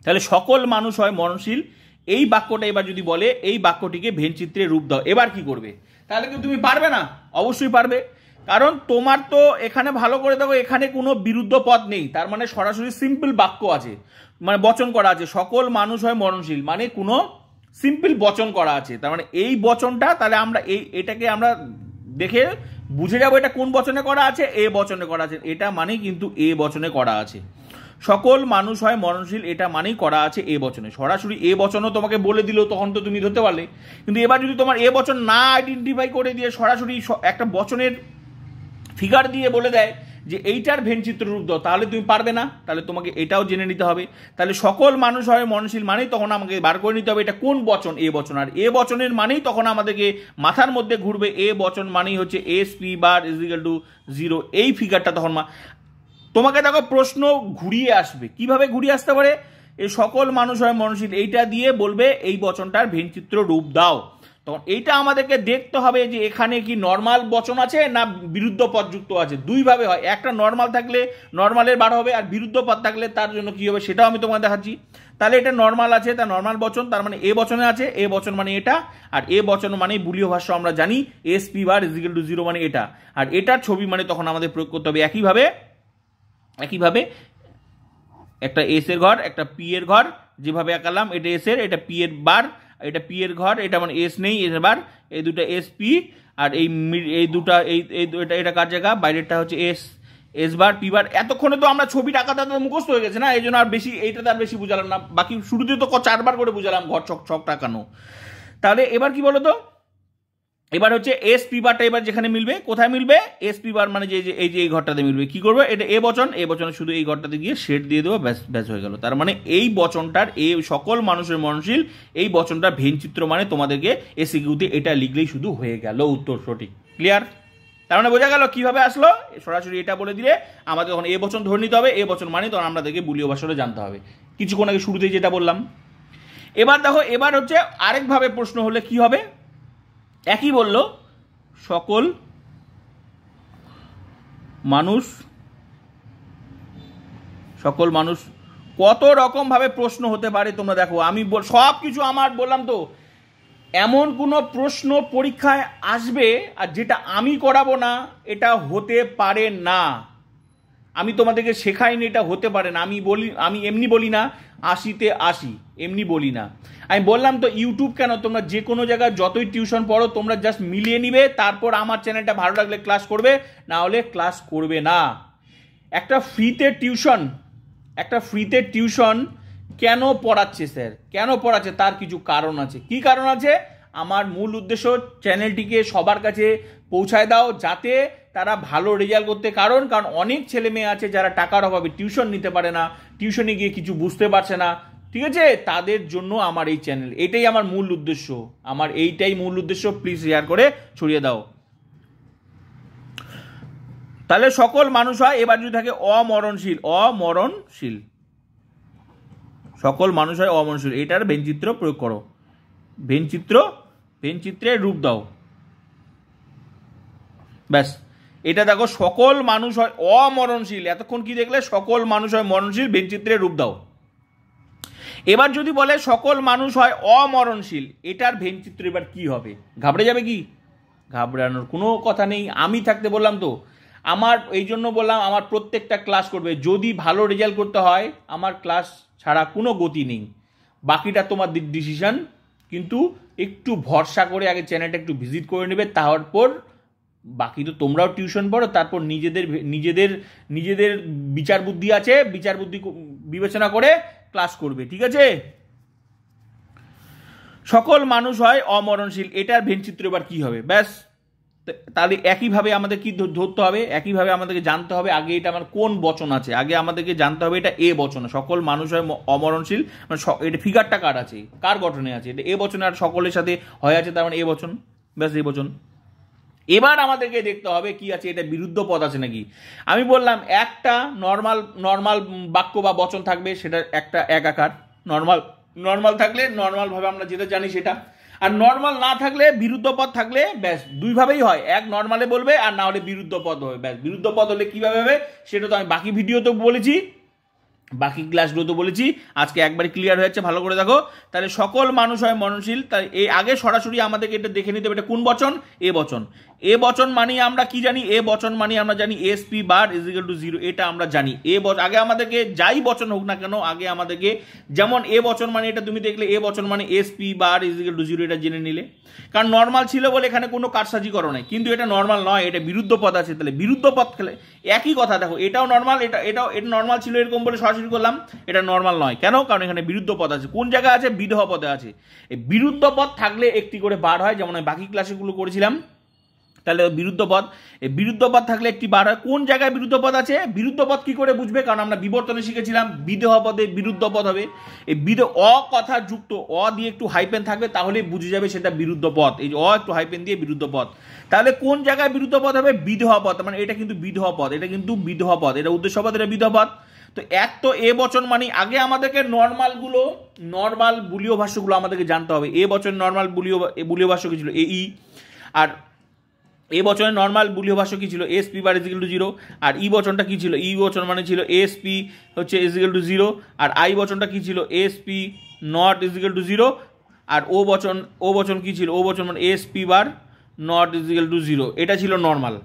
তাহলে সকল মানুষ হয় মরণশীল, এই বাক্যটা এবার যদি বলে এই বাক্যটিকে ভেনচিত্রে রূপ দাও, এবার কি করবে? তাহলে কি তুমি পারবে না? অবশ্যই পারবে, কারণ তোমার তো এখানে ভালো করে দেখো, এখানে কোনো বিরুদ্ধ পদ নেই, তার মানে সরাসরি সিম্পল বাক্য আছে, মানে বচন করা আছে, সকল মানুষ হয় মরণশীল, মানে কোনো সিম্পল বচন করা আছে। তার মানে এই বচনটা, তাহলে আমরা এটাকে আমরা দেখে বুঝে যাবো এটা কোন বচনে করা আছে, এ বচনে করা আছে, এটা মানেই কিন্তু এ বচনে করা আছে। সকল মানুষ হয় মরণশীল, এটা মানেই করা আছে এ বচনে। সরাসরি এ বচনও তোমাকে বলে দিল, তখন তো তুমি ধরতে পারলে। কিন্তু এবার যদি তোমার এ বচন না আইডেন্টিফাই করে দিয়ে সরাসরি একটা বচনের ফিগার দিয়ে বলে দেয় যে এইটার ভেনচিত্র রূপ দাও, তাহলে তুমি পারবে না, তাহলে তোমাকে এটাও জেনে নিতে হবে। তাহলে সকল মানুষ হয় মরণশীল মানেই তখন আমাকে বার করে নিতে হবে এটা কোন বচন, এ বচন, আর এ বচনের মানেই তখন আমাদেরকে মাথার মধ্যে ঘুরবে এ বচন মানেই হচ্ছে S P bar is equal to 0, এই ফিগারটা তখন তোমাকে দেখো প্রশ্ন ঘুরিয়ে আসবে। কিভাবে ঘুরিয়ে আসতে পারে? এই সকল মানুষ হয় মরণশীল এইটা দিয়ে বলবে এই বচনটার ভেনচিত্র রূপ দাও। তখন এইটা আমাদেরকে দেখতে হবে যে এখানে কি নর্মাল বচন আছে না বিরুদ্ধ পদ যুক্ত আছে। দুইভাবে হয়, একটা নর্মাল থাকলে নর্মালের বার হবে, আর বিরুদ্ধ পদ থাকলে তার জন্য কি হবে সেটাও আমি তোমাকে দেখাচ্ছি। তাহলে এটা নর্মাল আছে, তার নর্মাল বচন, তার মানে এ বচনে আছে, এ বচন মানে এটা, আর এ বচন মানে বুলীয় ভাষ্য আমরা জানি S P bar is equal to 0 মানে এটা, আর এটার ছবি মানে তখন আমাদের প্রয়োগ করতে হবে একইভাবে একটা এস এর ঘর, একটা পি এর ঘর, যেভাবে আঁকালাম এটা এস এর, এটা পি এর বার, এটা পি এর ঘর, এটা মানে এস নেই, এস বার, এই দুটা এস পি, আর এই দুটা এটা কার জায়গা, বাইরেরটা হচ্ছে এস বার পি বার। এতক্ষণে তো আমরা ছবিটা আঁকাতে মুখস্থ হয়ে গেছে না, এই জন্য আর বেশি এইটাতে আর বেশি বুঝালাম না, বাকি শুরুতে তো 4বার করে বুঝালাম ঘর ছকটা আঁকানো। তাহলে এবার কি বলো তো, এবার হচ্ছে এস পি বারটা এবার যেখানে মিলবে, কোথায় মিলবে, এস পি বার মানে এই ঘরটাতে মিলবে। কি করবে, এটা এ বচনে শুধু এই ঘরটাতে গিয়ে শেড দিয়ে দেবো, ব্যাস হয়ে গেল। তার মানে এই বচনটার, এই সকল মানুষের মরণশীল, এই বচনটার ভেনচিত্র মানে তোমাদেরকে এসিকিউতে এটা লিখলেই শুধু হয়ে গেল উত্তর সঠিক। ক্লিয়ার? তার মানে বোঝা গেল কিভাবে আসলো, সরাসরি এটা বলে দিলে আমাদের তখন এ বচন ধরে নিতে হবে, এ বচন মানে তখন আমাদেরকে বুলিয় ভাষাটা জানতে হবে, কিছুক্ষণ আগে শুরুতেই যেটা বললাম। এবার দেখো, এবার হচ্ছে আরেকভাবে প্রশ্ন হলে কি হবে, একই বলল সকল মানুষ কত রকম ভাবে প্রশ্ন হতে পারে তোমরা দেখো। আমি সব কিছু আমার বললাম তো, এমন কোনো প্রশ্ন পরীক্ষায় আসবে আর যেটা আমি করাবো না, এটা হতে পারে না। আমি তোমাদেরকে শেখাইনি, এটা হতে পারে না। আমি এমনি বলি না 80-তে 80, এমনি বলি না। আমি বললাম তো ইউটিউব কেন, তোমরা যে কোনো জায়গায় যতই টিউশন পড়ো তোমরা জাস্ট মিলিয়ে নিবে, তারপর আমার চ্যানেলটা ভালো লাগলে ক্লাস করবে, না হলে ক্লাস করবে না। একটা ফ্রিতে টিউশন কেন পড়াচ্ছে স্যার, কেন পড়াচ্ছে তার কিছু কারণ আছে। কি কারণ আছে? আমার মূল উদ্দেশ্য চ্যানেলটিকে সবার কাছে পৌঁছায় দাও, যাতে তারা ভালো রেজাল্ট করতে। কারণ অনেক ছেলে মেয়ে আছে যারা টাকার অভাবে টিউশন নিতে পারে না, টিউশনে গিয়ে কিছু বুঝতে পারছে না, ঠিক আছে? তাদের জন্য আমার এই চ্যানেল, এটাই আমার মূল উদ্দেশ্য, আমার এইটাই মূল উদ্দেশ্য। প্লিজ শেয়ার করে ছড়িয়ে দাও। তাহলে সকল মানুষ হয়, এবার যদি থাকে অমরণশীল, সকল মানুষ হয় অমরণশীল, এটার ভেনচিত্র প্রয়োগ করো, ভেনচিত্রের রূপ দাও। ব্যাস, এটা দেখো সকল মানুষ হয় অমরণশীল, এতক্ষণ কি দেখলে? সকল মানুষ হয় মরণশীল, ভেনচিত্রের রূপ দাও। এবার যদি বলে সকল মানুষ হয় অমরণশীল, এটার ভেনচিত্র এবার কি হবে? ঘাবড়ে যাবে কি? ঘাবড়ানোর কোনো কথা নেই। আমি থাকতে বললাম তো, আমার এই জন্য বললাম আমার প্রত্যেকটা ক্লাস করবে। যদি ভালো রেজাল্ট করতে হয় আমার ক্লাস ছাড়া কোনো গতি নেই, বাকিটা তোমার ডিসিশন। কিন্তু একটু ভরসা করে আগে চ্যানেলটা একটু ভিজিট করে নেবে, তারপর বাকি তো তোমরাও টিউশন পড়ো, তারপর নিজেদের বিচার বুদ্ধি আছে, বিচার বুদ্ধি বিবেচনা করে ক্লাস করবে, ঠিক আছে? সকল মানুষ হয় অমরণশীল, এটার ভেনচিত্র এবার কি হবে? ব্যাস, তাহলে একইভাবে আমাদের কি ধরতে হবে, একইভাবে আমাদেরকে জানতে হবে আগে এটা আমার কোন বচন আছে। আগে আমাদেরকে জানতে হবে এটা এ বচন। সকল মানুষ হয় অমরণশীল, মানে এটা ফিগারটা কার আছে, কার গঠনে আছে, এটা এ বচনে, আর সকলের সাথে হয় আছে, তার মানে এ বচন। ব্যাস, এ বচন। এবার আমাদেরকে দেখতে হবে কি আছে, এটা বিরুদ্ধ পদ আছে নাকি। আমি বললাম একটা নর্মাল বাক্য বা বচন থাকবে, সেটা একটা এক আকার। নর্মাল থাকলে নর্মাল ভাবে আমরা যেটা জানি সেটা, আর নর্মাল না থাকলে বিরুদ্ধ পদ থাকলে ব্যাস দুইভাবেই হয়, এক নর্মালে বলবে আর না হলে বিরুদ্ধ পদ হবে। ব্যাস, বিরুদ্ধ পদ হলে কিভাবে হবে সেটা তো আমি বাকি ভিডিওতে বলেছি, বাকি ক্লাসগুলো তো বলেছি, আজকে একবারে ক্লিয়ার হয়ে যাচ্ছে, ভালো করে দেখো। তাহলে সকল মানুষ হয় মরণশীল, তাই এই আগে সরাসরি আমাদেরকে এটা দেখে নিতে হবে এটা কোন বচন, এ বচন। এ বচন মানে আমরা কি জানি, এ বচন মানে আমরা জানি SP bar is equal to 0, এটা আমরা জানি। আগে আমাদেরকে যাই বচন হোক না কেন, আগে আমাদেরকে যেমন এ বচন মানে এটা তুমি দেখলে এ বচন মানে S P bar is equal to 0, এটা জেনে নিলে। কারণ নর্মাল ছিল বলে এখানে কোনো কারসাজি করো নাই, কিন্তু এটা নর্মাল নয়, এটা বিরুদ্ধ পদ আছে। তাহলে বিরুদ্ধ পদ খেলে একই কথা, দেখো এটাও নর্মাল, এটা নর্মাল ছিল এরকম বলে সরাসরি করলাম, এটা নর্মাল নয়। কেন? কারণ এখানে বিরুদ্ধ পদ আছে। কোন জায়গায় আছে? বিদেহ পদে আছে। এই বিরুদ্ধ পদ থাকলে একটি করে বার হয়, যেমন আমি বাকি ক্লাসেগুলো করেছিলাম। তাহলে বিরুদ্ধ পদ থাকলে একটি বার হয়। কোন জায়গায় বিরুদ্ধ পদ আছে? বিরুদ্ধ পদ কি করে বুঝবে? কারণ আমরা বিবর্তনে শিখেছিলাম বিদেহ পদে বিরুদ্ধ পদ হবে। এই কথা যুক্ত অ দিয়ে একটু হাইপেন থাকবে, তাহলে বুঝে যাবে সেটা বিরুদ্ধ পদ। এই অ একটু হাইপেন দিয়ে বিরুদ্ধ পদ। তাহলে কোন জায়গায় বিরুদ্ধ পদ হবে? বিদেহ পদ, মানে এটা কিন্তু বিদেহ পদ, এটা উদ্দেশ্য পদ, এটা বিদেহ পদ। তো এক তো এ বচন মানে আগে আমাদেরকে নর্মাল বুলীয় ভাষ্যগুলো আমাদেরকে জানতে হবে। এ বচন নর্মাল বুলীয় ভাষ্য কি ছিল? এই। আর এ বচনের নর্মাল বুলীয় ভাষ্য কি ছিল? S P bar is equal to 0। আর ই বচনটা কি ছিল? ই বচন মানে ছিল এসপি হচ্ছে ইজ ইকুয়াল টু 0। আর আই বচনটা কি ছিল? S P not is equal to 0। আর ও বচন কি ছিল? ও বচন মানে S P bar not is equal to 0। এটা ছিল নর্মাল।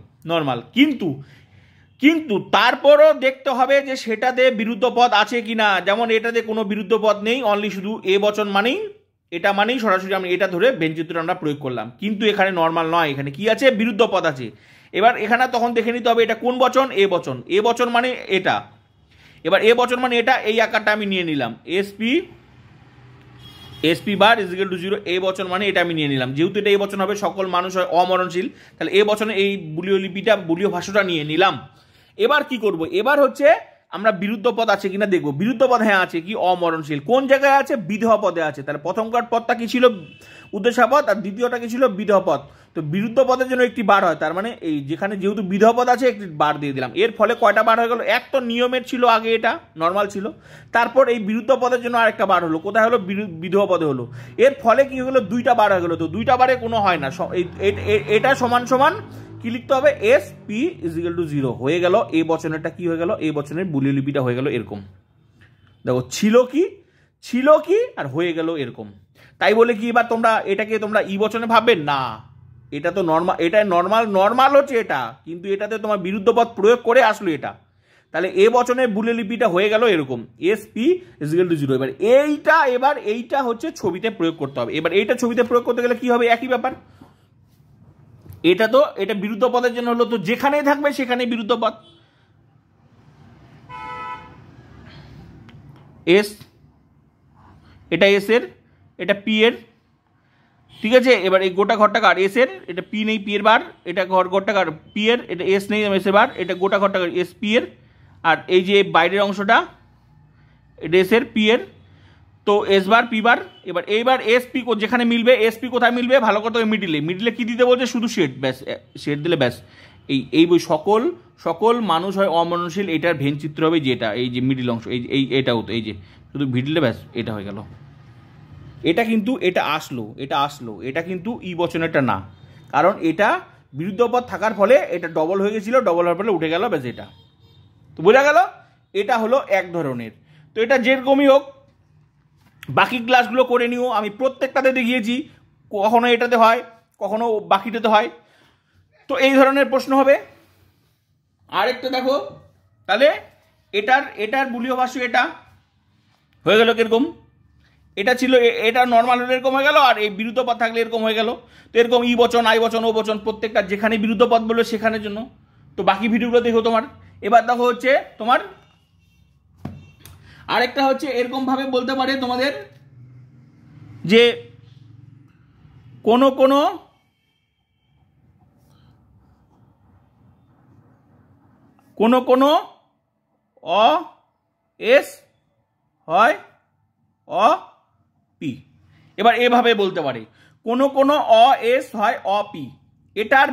কিন্তু তারপরও দেখতে হবে যে সেটাতে বিরুদ্ধ পদ আছে কিনা। যেমন এটাতে কোনো বিরুদ্ধ পদ নেই, অনলি শুধু এ বচন এটা মানেই সরাসরি আমি এটা ধরে ভেনচিত্র আমরা প্রয়োগ করলাম। কিন্তু এখানে নর্মাল নয়, এখানে কি আছে? বিরুদ্ধ পদ আছে। এবার এখানে তখন দেখে নিতে হবে এটা কোন বচন? এ বচন মানে এটা। এবার এ বচন মানে এটা, এই আকারটা আমি নিয়ে নিলাম, SP bar is equal to 0। এ বচন মানে এটা আমি নিয়ে নিলাম, যেহেতু এটা এ বচন হবে, সকল মানুষ হয় অমরণশীল, তাহলে এ বচনে এই বুলীয় ভাষ্যটা নিয়ে নিলাম। এবার কি করব? এবার হচ্ছে আমরা বিরুদ্ধ পদ আছে কিনা দেখবো। বিরুদ্ধ পদ হ্যাঁ আছে, কি অমরণশীল, কোন জায়গায় আছে, বিদেহ পদে আছে। তাহলে প্রথমকার পদটা কি ছিল, উদ্দেশ্যা পদ, আর দ্বিতীয়টা কি ছিল, বিদেহ পদ। তো বিরুদ্ধ পদের জন্য একটি বার হয়, তার মানে এই যেখানে যেহেতু বিদেহ পদ আছে একটি বার দিয়ে দিলাম। এর ফলে কয়টা বার হয়ে গেল, এক তো নিয়মের ছিল আগে, এটা নর্মাল ছিল, তারপর এই বিরুদ্ধ পদের জন্য আরেকটা বার হলো, কোথায় হলো, বিদেহ পদে হলো। এর ফলে কি হলো, দুইটা বার হয়ে গেলো। তো দুইটা বারে কোনো হয় না, এটা সমান সমান কি লিখতে হবে, এস পি ইজিক্যাল টু 0 হয়ে গেল। এই বচনেরটা কি হয়ে গেল, এই বচনের বুলিয় লিপিটা হয়ে গেল এরকম। দেখো ছিল কি আর হয়ে গেল এরকম। তাই বলে কি এবার তোমরা এটাকে তোমরা ই বচনে ভাববে না, এটা তো নর্মাল, এটা নর্মাল হচ্ছে এটা, কিন্তু এটাতে তোমার বিরুদ্ধ পদ প্রয়োগ করে আসলো এটা। তাহলে এ বচনের বুলিয় লিপিটা হয়ে গেল এরকম, এস পি ইজিক্যাল টু 0। এবার এইটা হচ্ছে ছবিতে প্রয়োগ করতে হবে। এবার এইটা ছবিতে প্রয়োগ করতে গেলে কি হবে, একই ব্যাপার। এটা বিরুদ্ধ পদের জন্য হলো, তো যেখানেই থাকবে সেখানেই বিরুদ্ধ পদ। এস, এটা এস এর, এটা পি এর, ঠিক আছে। এবার এই গোটা ঘরটা কার, এস এর, এটা পি নেই, পি এর বার, এটা ঘরটা কার, পি এর, এটা এস নেই, এস এর বার, এটা গোটা ঘরটা কার, এস পি এর, আর এই যে বাইরের অংশটা এটা এস এর, পি এর, তো এস বার পি বার। এইবার এস পি যেখানে মিলবে, এস পি কোথায় মিলবে, ভালো কথা মিডিলে কি দিতে বলছে, শুধু শেড, ব্যাস শেড দিলে ব্যাস। এই বই সকল মানুষ হয় অমরণশীল, এটার ভেন চিত্র হবে যেটা, এই যে মিডিল অংশ, এটাও তো এই যে শুধু ভিডিলে ব্যাস এটা হয়ে গেল। এটা আসলো, এটা কিন্তু ই বচনেরটা না, কারণ এটা বিরুদ্ধ পদ থাকার ফলে এটা ডবল হয়ে গেছিল, ডবল হওয়ার ফলে উঠে গেল, ব্যাস এটা। তো বোঝা গেল, এটা হলো এক ধরনের। তো এটা যেরকমই হোক, বাকি ক্লাসগুলো করে নিও, আমি প্রত্যেকটাতে দেখিয়েছি, কখনো এটাতে হয়, কখনো বাকিটাতে হয়। তো এই ধরনের প্রশ্ন হবে। আরেকটা দেখো, তাহলে এটার বুলিয় ভাষ্য এটা হয়ে গেল কিরকম, এটা ছিল, এটা নর্মাল হলে এরকম হয়ে গেল, আর এই বিরুদ্ধ পদ থাকলে এরকম হয়ে গেল। তো এরকম ই বচন, আই বচন, ও বচন, প্রত্যেকটা যেখানে বিরুদ্ধ পদ বললো সেখানের জন্য। তো বাকি ভিডিওগুলো দেখো তোমার। এবার দেখো হচ্ছে তোমার আরেকটা হচ্ছে এরকম ভাবে বলতে পারে তোমাদের যে কোনো অ এস হয় অ পি। এবার এভাবে বলতে পারে, কোনো অ এস হয় অ পি। এটার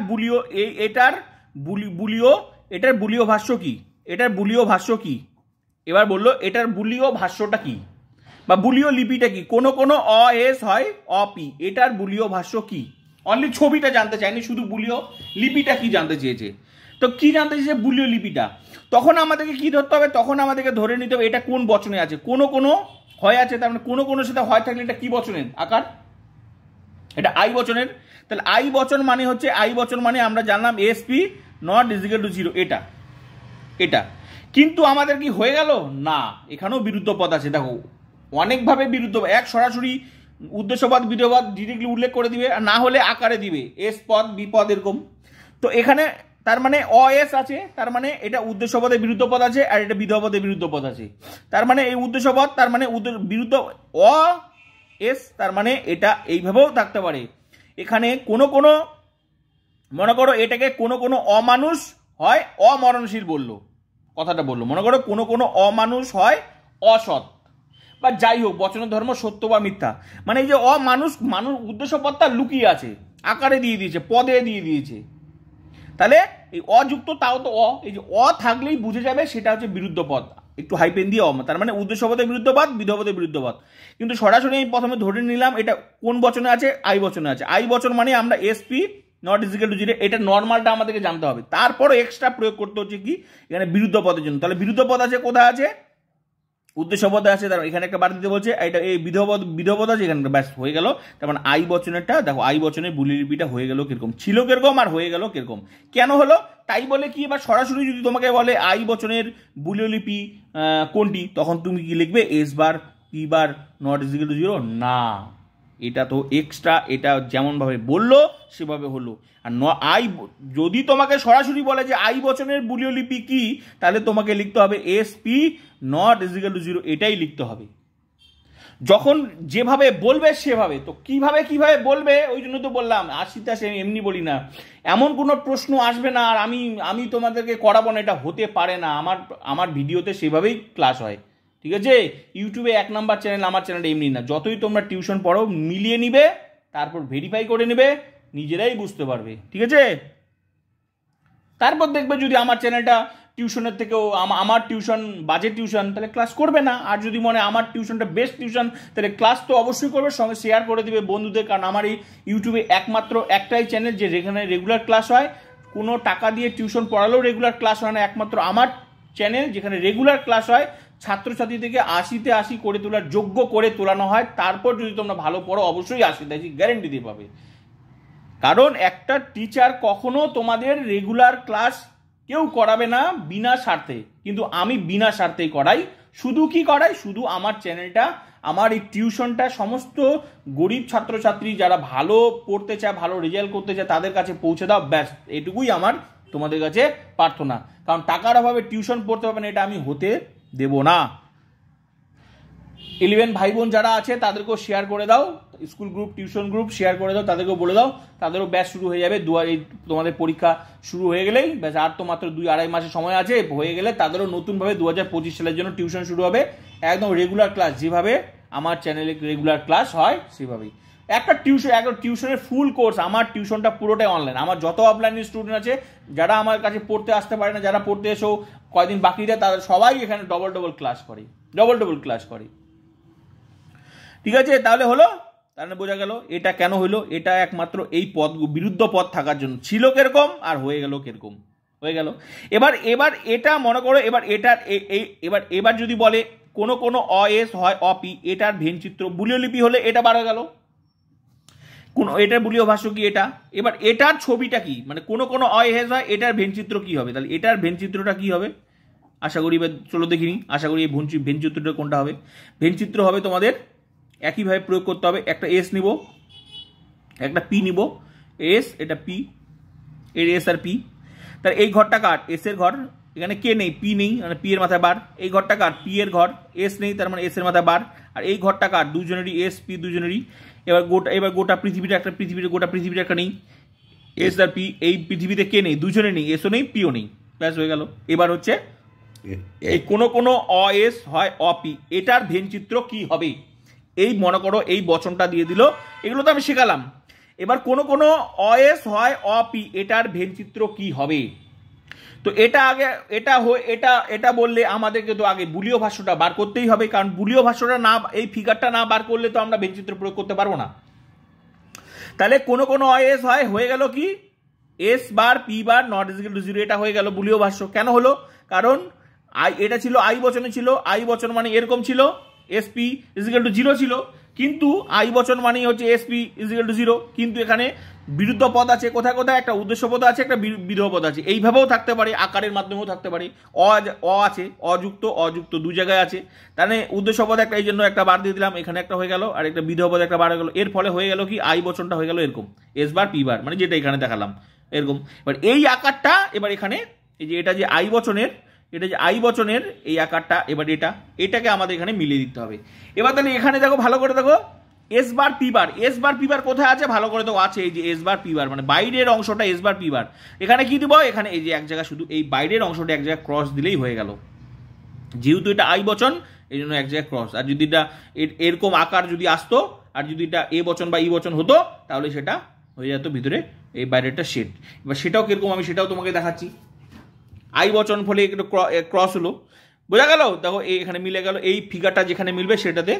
বুলিয় ভাষ্য কি, এটার বুলিয় ভাষ্য কি? এবার বললো এটার বুলিয় ভাষ্যটা কি বা বুলিয় লিপিটা কি। কোনো অ এস হয় অ পি, এটার বুলিয় ভাষ্য কি? অনলি ছবিটা জানতে চাইনি, শুধু বুলিয় লিপিটা কি জানতে চেয়েছে। তো কি জানতে চেয়েছে, বুলিয় লিপিটা। তখন আমাদেরকে কি ধরতে হবে, তখন আমাদেরকে ধরে নিতে হবে এটা কোন বচনে আছে। কোনো হয় আছে, তার মানে কোনো সাথে হয় থাকলে এটা কি বচনের আকার, এটা আই বচনের। তাহলে আই বচন মানে হচ্ছে, আই বচন মানে আমরা জানলাম S P not is equal to 0, এটা। কিন্তু আমাদের কি হয়ে গেল না, এখানেও বিরুদ্ধ পদ আছে। দেখো অনেকভাবে বিরুদ্ধ, এক সরাসরি উদ্দেশ্যপদ বিধপদ ডিরেক্টলি উল্লেখ করে দিবে, আর না হলে আকারে দিবে এস পদ বি পদ এরকম। তো এখানে তার মানে অ এস আছে, তার মানে এটা উদ্দেশ্যপদের বিরুদ্ধ পদ আছে, আর এটা বিধপদের বিরুদ্ধ পদ আছে। তার মানে এই উদ্দেশ্যপদ, তার মানে বিরুদ্ধ অ এস, তার মানে এটা এইভাবেও থাকতে পারে। এখানে কোনো মনে করো এটাকে কোনো অমানুষ হয় অমরণশীল বললো, কথাটা বললো, মনে করো কোনো অমানুষ হয় অসৎ, বা যাই হোক বচনের ধর্ম সত্য বা মিথ্যা। মানে এই যে মানুষ উদ্দেশ্য পদটা লুকিয়ে আছে, আকারে দিয়ে দিয়েছে, পদে দিয়ে দিয়েছে। তাহলে এই অযুক্ত তাও তো এই যে থাকলেই বুঝে যাবে সেটা হচ্ছে বিরুদ্ধ পদ, একটু হাইপেন দিয়ে তার মানে উদ্দেশ্য পদের বিরুদ্ধ পদ, বিধপদের বিরুদ্ধ পদ। কিন্তু সরাসরি আমি প্রথমে ধরে নিলাম এটা কোন বচনে আছে, আই বচনে আছে। আই বচন মানে আমরা এসপি নট ইজিক্যাল টু 0, এটা নর্মালটা আমাদেরকে জানতে হবে। তারপরে এক্সট্রা প্রয়োগ করতে হচ্ছে কি, এখানে বিরুদ্ধ পদের জন্য। তাহলে বিরুদ্ধ পদ আছে কোথায় আছে, উদ্দেশ্য পদে আছে, তার এখানে একটা বার দিতে বলছে, এটা এই বিধপদ আছে এখানে, ব্যাস হয়ে গেল। তার মানে আই বচনেরটা দেখো, আই বচনের বুলির লিপিটা হয়ে গেল কিরকম, ছিল কিরকম আর হয়ে গেল কিরকম। কেন হলো তাই বলে কি এবার সরাসরি যদি তোমাকে বলে আই বচনের বুলীয় লিপি কোনটি, তখন তুমি কি লিখবে, S bar P bar not is equal to 0? না, এটা তো এক্সট্রা, এটা যেমন ভাবে বললো সেভাবে হলো। আর যদি তোমাকে সরাসরি বলে যে আই বচনের বুলীয় লিপি কি, তাহলে তোমাকে লিখতে হবে S P not is equal to 0, এটাই লিখতে হবে। যখন যেভাবে বলবে সেভাবে। তো কিভাবে কিভাবে বলবে, ওই জন্য তো বললাম 80তে 80 আমি এমনি বলি না। এমন কোনো প্রশ্ন আসবে না আর আমি তোমাদেরকে করাবো না, এটা হতে পারে না। আমার ভিডিওতে সেভাবেই ক্লাস হয়, ঠিক আছে? ইউটিউবে 1 নাম্বার চ্যানেল আমার চ্যানেলটা এমনি না। যতই তোমরা টিউশন পড়ো মিলিয়ে নিবে, তারপর ভেরিফাই করে নেবে, নিজেরাই বুঝতে পারবে, ঠিক আছে? তারপর দেখবে যদি আমার চ্যানেলটা টিউশনের থেকেও আমার টিউশন বাজে টিউশন, তাহলে ক্লাস করবে না। আর যদি মনে আমার টিউশনটা বেস্ট টিউশন, তাহলে ক্লাস তো অবশ্যই করবে, সঙ্গে শেয়ার করে দিবে বন্ধুদের। কারণ আমার এই ইউটিউবে একমাত্র একটাই চ্যানেল যে যেখানে রেগুলার ক্লাস হয়, কোনো টাকা দিয়ে টিউশন পড়ালেও রেগুলার ক্লাস হয় না। একমাত্র আমার চ্যানেল যেখানে রেগুলার ক্লাস হয়, ছাত্রছাত্রী থেকে 80তে 80 করে তোলার যোগ্য করে তোলানো হয়। তারপর যদি তোমরা ভালো পড়ো, অবশ্যই 80তে 80 গ্যারেন্টি দিয়ে পাবে। কারণ একটা টিচার কখনো তোমাদের রেগুলার ক্লাস কেউ করাবে না বিনা স্বার্থে, কিন্তু আমি বিনা স্বার্থেই করাই। শুধু কি করাই, শুধু আমার চ্যানেলটা, আমার এই টিউশনটা সমস্ত গরিব ছাত্রছাত্রী যারা ভালো পড়তে চায়, ভালো রেজাল্ট করতে চায়, তাদের কাছে পৌঁছে দাও, ব্যাস। এটুকুই আমার তোমাদের কাছে প্রার্থনা। কারণ টাকার অভাবে টিউশন পড়তে হবে না, এটা আমি হতে দেব না। 11 ভাই বোন যারা আছে তাদেরকেও শেয়ার করে দাও, school group, tuition group share করে দাও, তাদেরকেও বলে দাও, তাদেরও ব্যাচ শুরু হয়ে যাবে। তোমাদের পরীক্ষা শুরু হয়ে গেলেই ব্যাস, আর তো মাত্র 2-2.5 মাসের সময় আছে, হয়ে গেলে তাদেরও নতুনভাবে 2025 সালের জন্য টিউশন শুরু হবে। একদম রেগুলার ক্লাস, যেভাবে আমার চ্যানেলে রেগুলার ক্লাস হয় সেভাবেই। একটা টিউশনের ফুল কোর্স, আমার টিউশনটা পুরোটাই অনলাইন। আমার যত অফলাইন স্টুডেন্ট আছে, যারা আমার কাছে পড়তে আসতে পারে না, যারা পড়তে এসেও কয়দিন বাকি দেয়, তাদের সবাই এখানে ডবল ক্লাস করে, ঠিক আছে? তাহলে হলো, তাহলে বোঝা গেল এটা কেন হলো। এটা একমাত্র এই বিরুদ্ধ পথ থাকার জন্য। ছিল কিরকম আর হয়ে গেল কিরকম, হয়ে গেল। এবার এটা মনে করো, এবার যদি বলে কোনো অএস হয় অপি, এটার ভেনচিত্র বুলীয় লিপি হলে এটা বার হয়ে গেল। এটার বুলীয় ভাষ্য কি এটা। এবার এটার ছবিটা কি, মানে কোনো অএস হয়, এটার ভেনচিত্র কি হবে, তাহলে এটার ভেনচিত্রটা কি হবে আশা করি। এবার চলো দেখিনি, আশা করি এই ভেনচিত্রটা কোনটা হবে। ভেনচিত্র হবে তোমাদের একইভাবে প্রয়োগ করতে হবে। একটা এস নিব, একটা পি নিব, এস, এটা পি, এর এস আর পি। তাহলে এই ঘরটা কার, এস এর ঘর, এখানে কে নেই, পি নেই, মানে পি এর মাথায় বার। এই ঘরটা কার, পি এর ঘর, এস নেই, তার মানে এস এর মাথায় বার। আর এই ঘরটা কার, দুজনেরই, এস পি দুজনেরই। এবার গোটা পৃথিবীটা গোটা পৃথিবীটা একটা নেই, এস আর পি। এই পৃথিবীতে কে নেই, দুজনে নেই, এসও নেই, পিও নেই, ব্যাস হয়ে গেল। এবার হচ্ছে এই কোনো অএস হয় অপি, এটার ভেনচিত্র কি হবে। এই মনে করো এই বচনটা দিয়ে দিল, এগুলো তো আমি শেখালাম। এবার কোনো অএস হয় অপি, এটার ভেনচিত্র কি হবে। তো এটা আগে এটা বললে আমাদেরকে তো আগে বুলীয় ভাষ্যটা বার করতেই হবে। কারণ বুলীয় ভাষ্যটা না, এই ফিগারটা না বার করলে তো আমরা ভেনচিত্র প্রয়োগ করতে পারবো না। তাহলে কোনো অএস হয়, হয়ে গেল কি, S bar P bar not is equal to 0, এটা হয়ে গেল বুলীয় ভাষ্য। কেন হলো, কারণ এটা ছিল আই বচনে ছিল, আই বচন মানে এরকম ছিল, এসপি ইজ ইকুয়াল টু 0 ছিল। কিন্তু আই বচন মানে হচ্ছে এসপি ইজ ইকুয়াল টু 0, কিন্তু এখানে বিরুদ্ধ পদ আছে, কোথায় কোথায় একটা উদ্দেশ্য পদ আছে, একটা বিধেয় পদ আছে। এইভাবেও থাকতে পারে, আকারের মাধ্যমেও থাকতে পারে। অ আছে, অযুক্ত দু জায়গায় আছে। তাহলে উদ্দেশ্য পদ একটা, এই জন্য একটা বার দিয়ে দিলাম, এখানে একটা হয়ে গেল, আর একটা বিধেয় পদ একটা বার হয়ে গেল। এর ফলে হয়ে গেল কি, আই বচনটা হয়ে গেল এরকম, এস বার পি বার, মানে যেটা এখানে দেখালাম এরকম। এবার এই আকারটা, এবার এখানে এই যে এটা যে আই বচনের, এটা যে আই বচনের এই আকারটা, এবার এটাকে আমাদের এখানে মিলিয়ে দিতে হবে। এবার তাহলে এখানে দেখো, ভালো করে দেখো, এস বার পি বার, এস বার পি বার কোথায় আছে, ভালো করে দেখো, আছে এই যে এস বার পি বার, মানে বাইরের অংশটা এস বার পি বার। এখানে কি দিব, এখানে এই যে এক জায়গায় শুধু এই বাইরের অংশটা এক জায়গায় ক্রস দিলেই হয়ে গেল। যেহেতু এটা আই বচন, এই জন্য এক জায়গায় ক্রস। আর যদি এটা এরকম আকার যদি আসতো, আর যদি এটা এ বচন বা ই বচন হতো, তাহলে সেটা হয়ে যেত ভিতরে এই বাইরেরটা শেড। এবার সেটাও কিরকম আমি সেটাও তোমাকে দেখাচ্ছি। আই বচন ফলে একটু ক্রস হলো, বোঝা গেল। দেখো এখানে মিলে গেল, এই ফিগারটা যেখানে মিলবে সেটাতে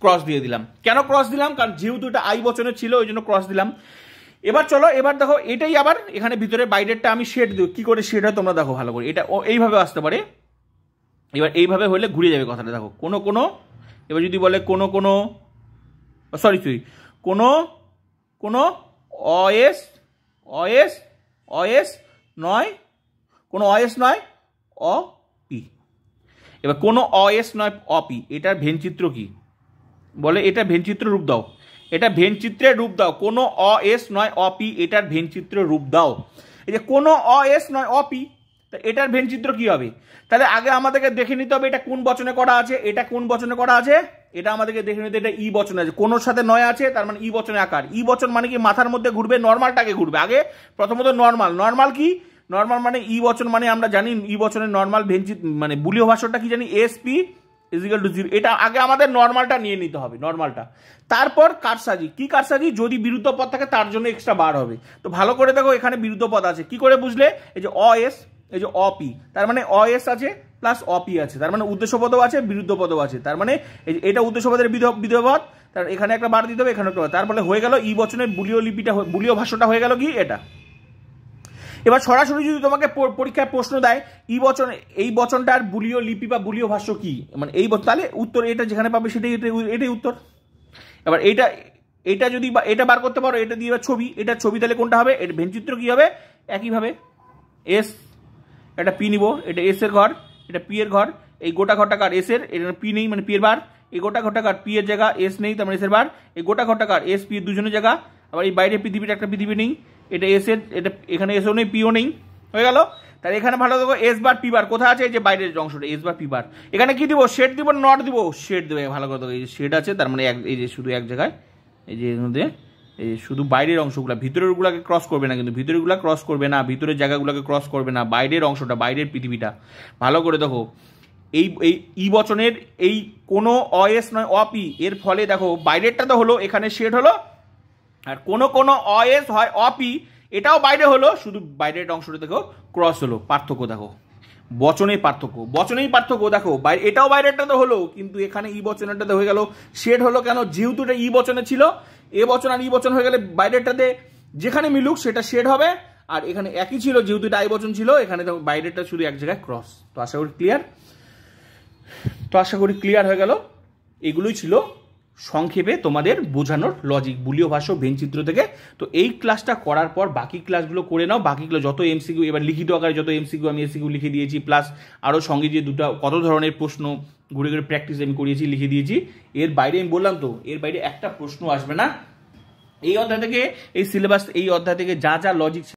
ক্রস দিয়ে দিলাম। কেন ক্রস দিলাম, কারণ যেহেতু এটা আই বচনের ছিল, ওই জন্য ক্রস দিলাম। এবার চলো, এবার দেখো এটাই আবার এখানে ভিতরে বাইরেরটা আমি শেড দিই। কি করে শেড হয় তোমরা দেখো ভালো করে, এটা এইভাবে আসতে পারে। এবার এইভাবে হলে ঘুরে যাবে কথাটা। দেখো কোনো এবার যদি বলে কোনো অএস নয়, কোনো অএস নয় অপি। এবার কোনো অএস নয় অপি, এটার ভেনচিত্র কি বলে, এটা ভেনচিত্র রূপ দাও, এটা ভেনচিত্রের রূপ দাও। কোনো অএস নয় অপি, এটার ভেনচিত্র রূপ দাও। এই যে কোনো অএস নয় অপি, তা এটার ভেনচিত্র কি হবে। তাহলে আগে আমাদেরকে দেখে নিতে হবে এটা কোন বচনে করা আছে, এটা কোন বচনে করা আছে, এটা আমাদেরকে দেখে নিতে, এটা ই বচন আছে, কোনোর সাথে নয় আছে, তার মানে ই বচনে আকার। ই বচন মানে কি মাথার মধ্যে ঘুরবে, নর্মালটাকে ঘুরবে আগে। প্রথমত নর্মাল কি, নর্মাল মানে ই বচন মানে আমরা জানি ই বচনের নর্মাল ভেঞ্চি মানে বুলীয় ভাষাটা কি জানি, এসপি ইজিক্যাল টু 0। এটা আগে আমাদের নর্মালটা নিয়ে নিতে হবে, নর্মালটা। তারপর কারসাজি, কি কারসাজি, যদি বিরুদ্ধ পদ থাকে তার জন্য এক্সট্রা বার হবে। তো ভালো করে দেখো এখানে বিরুদ্ধ পদ আছে, কি করে বুঝলে, এই যে এস, এই যে অপি, তার মানে এস আছে প্লাস অপি আছে, তার মানে উদ্দেশ্য পদও আছে বিরুদ্ধ পদও আছে, তার মানে এটা উদ্দেশ্য পদের বিধেয় পদ, তার এখানে একটা বার দিতে হবে, এখানে একটা, তারপরে হয়ে গেল ই বচনের বুলীয় লিপিটা, বুলীয় ভাষ্যটা হয়ে গেল কি এটা। এবার সরাসরি যদি তোমাকে পরীক্ষায় প্রশ্ন দেয় ই বচন, এই বচনটার বুলীয় লিপি বা বুলীয় ভাষ্য কি, মানে এই তাহলে উত্তর এটা যেখানে পাবে সেটাই, এটাই উত্তর। এবার এটা যদি এটা বার করতে পারো, এটা দিয়ে ছবি, এটা ছবি, তাহলে কোনটা হবে, এটা ভেনচিত্র কি হবে, একইভাবে এস, এটা পি নিব, এটা এস এর ঘর, এটা পি এর ঘর, এই গোটা ঘরটাকার এস এর, এটা পি নেই মানে পি এর বার, এই গোটা ঘরটাকার পি এর জায়গা, এস নেই তার মানে এস এর বার, এই গোটা ঘরটাকার এস পি এর দুজনের জায়গা, আবার এই বাইরে পৃথিবীটা একটা পৃথিবী নেই, এটা এস এর, এটা এখানে এসও নেই পিও নেই, হয়ে গেল। তাহলে এখানে ভালো দেখো এস বার পি বার কোথায় আছে, এই যে বাইরের অংশটা এস বার পি বার, এখানে কি দিব, শেড দিব নট দিব, শেড দেবে, ভালো করে দেখো এই যে শেড আছে, তার মানে এই যে শুধু এক জায়গায়, এই যে এর মধ্যে এই শুধু বাইরের অংশগুলো, ভিতরের গুলাকে ক্রস করবে না, কিন্তু ভিতরের গুলা ক্রস করবে না, ভিতরের জায়গাগুলোকে ক্রস করবে না, বাইরের অংশটা, বাইরের পৃথিবীটা ভালো করে দেখো। এই ই বচনের এই কোনো অএস নয় অপি, এর ফলে দেখো বাইরেরটা তো হলো, এখানে শেড হলো, আর কোনো অএস হয় অপি, এটাও বাইরে হলো, শুধু বাইরের অংশটা দেখো ক্রস হলো। পার্থক্য দেখো, বচনের পার্থক্য, বচনেই পার্থক্য দেখো, এটাও বাইরেরটা তো হলো, কিন্তু এখানে ই বচনেরটাতে হয়ে গেল শেড হলো কেন, যেহেতু এটা ই বচনে ছিল, এ বচন আর ই বচন হয়ে গেলে বাইরেরটাতে যেখানে মিলুক সেটা শেড হবে, আর এখানে একই ছিল যেহেতু এটা আই বচন ছিল, এখানে দেখো বাইরেরটা শুধু এক জায়গায় ক্রস। তো আশা করি ক্লিয়ার হয়ে গেল। এগুলোই ছিল সংক্ষেপে তোমাদের বোঝানোর লজিক বুলীয় ভাষ্য ভেনচিত্র থেকে। তো এই ক্লাসটা করার পর বাকি ক্লাসগুলো করে নাও, বাকিগুলো যত এমসিকিউ, এবার লিখিত আকারে যত এমসিকিউ আমি এমসিকিউ লিখে দিয়েছি, প্লাস আরও সঙ্গে যে দুটো কত ধরনের প্রশ্ন ঘুরে ঘুরে প্র্যাকটিস আমি করিয়েছি লিখে দিয়েছি। এর বাইরে আমি বললাম তো, এর বাইরে একটা প্রশ্ন আসবে না এই অধ্যায় থেকে, এই সিলেবাস এই অধ্যায় থেকে যা যা লজিক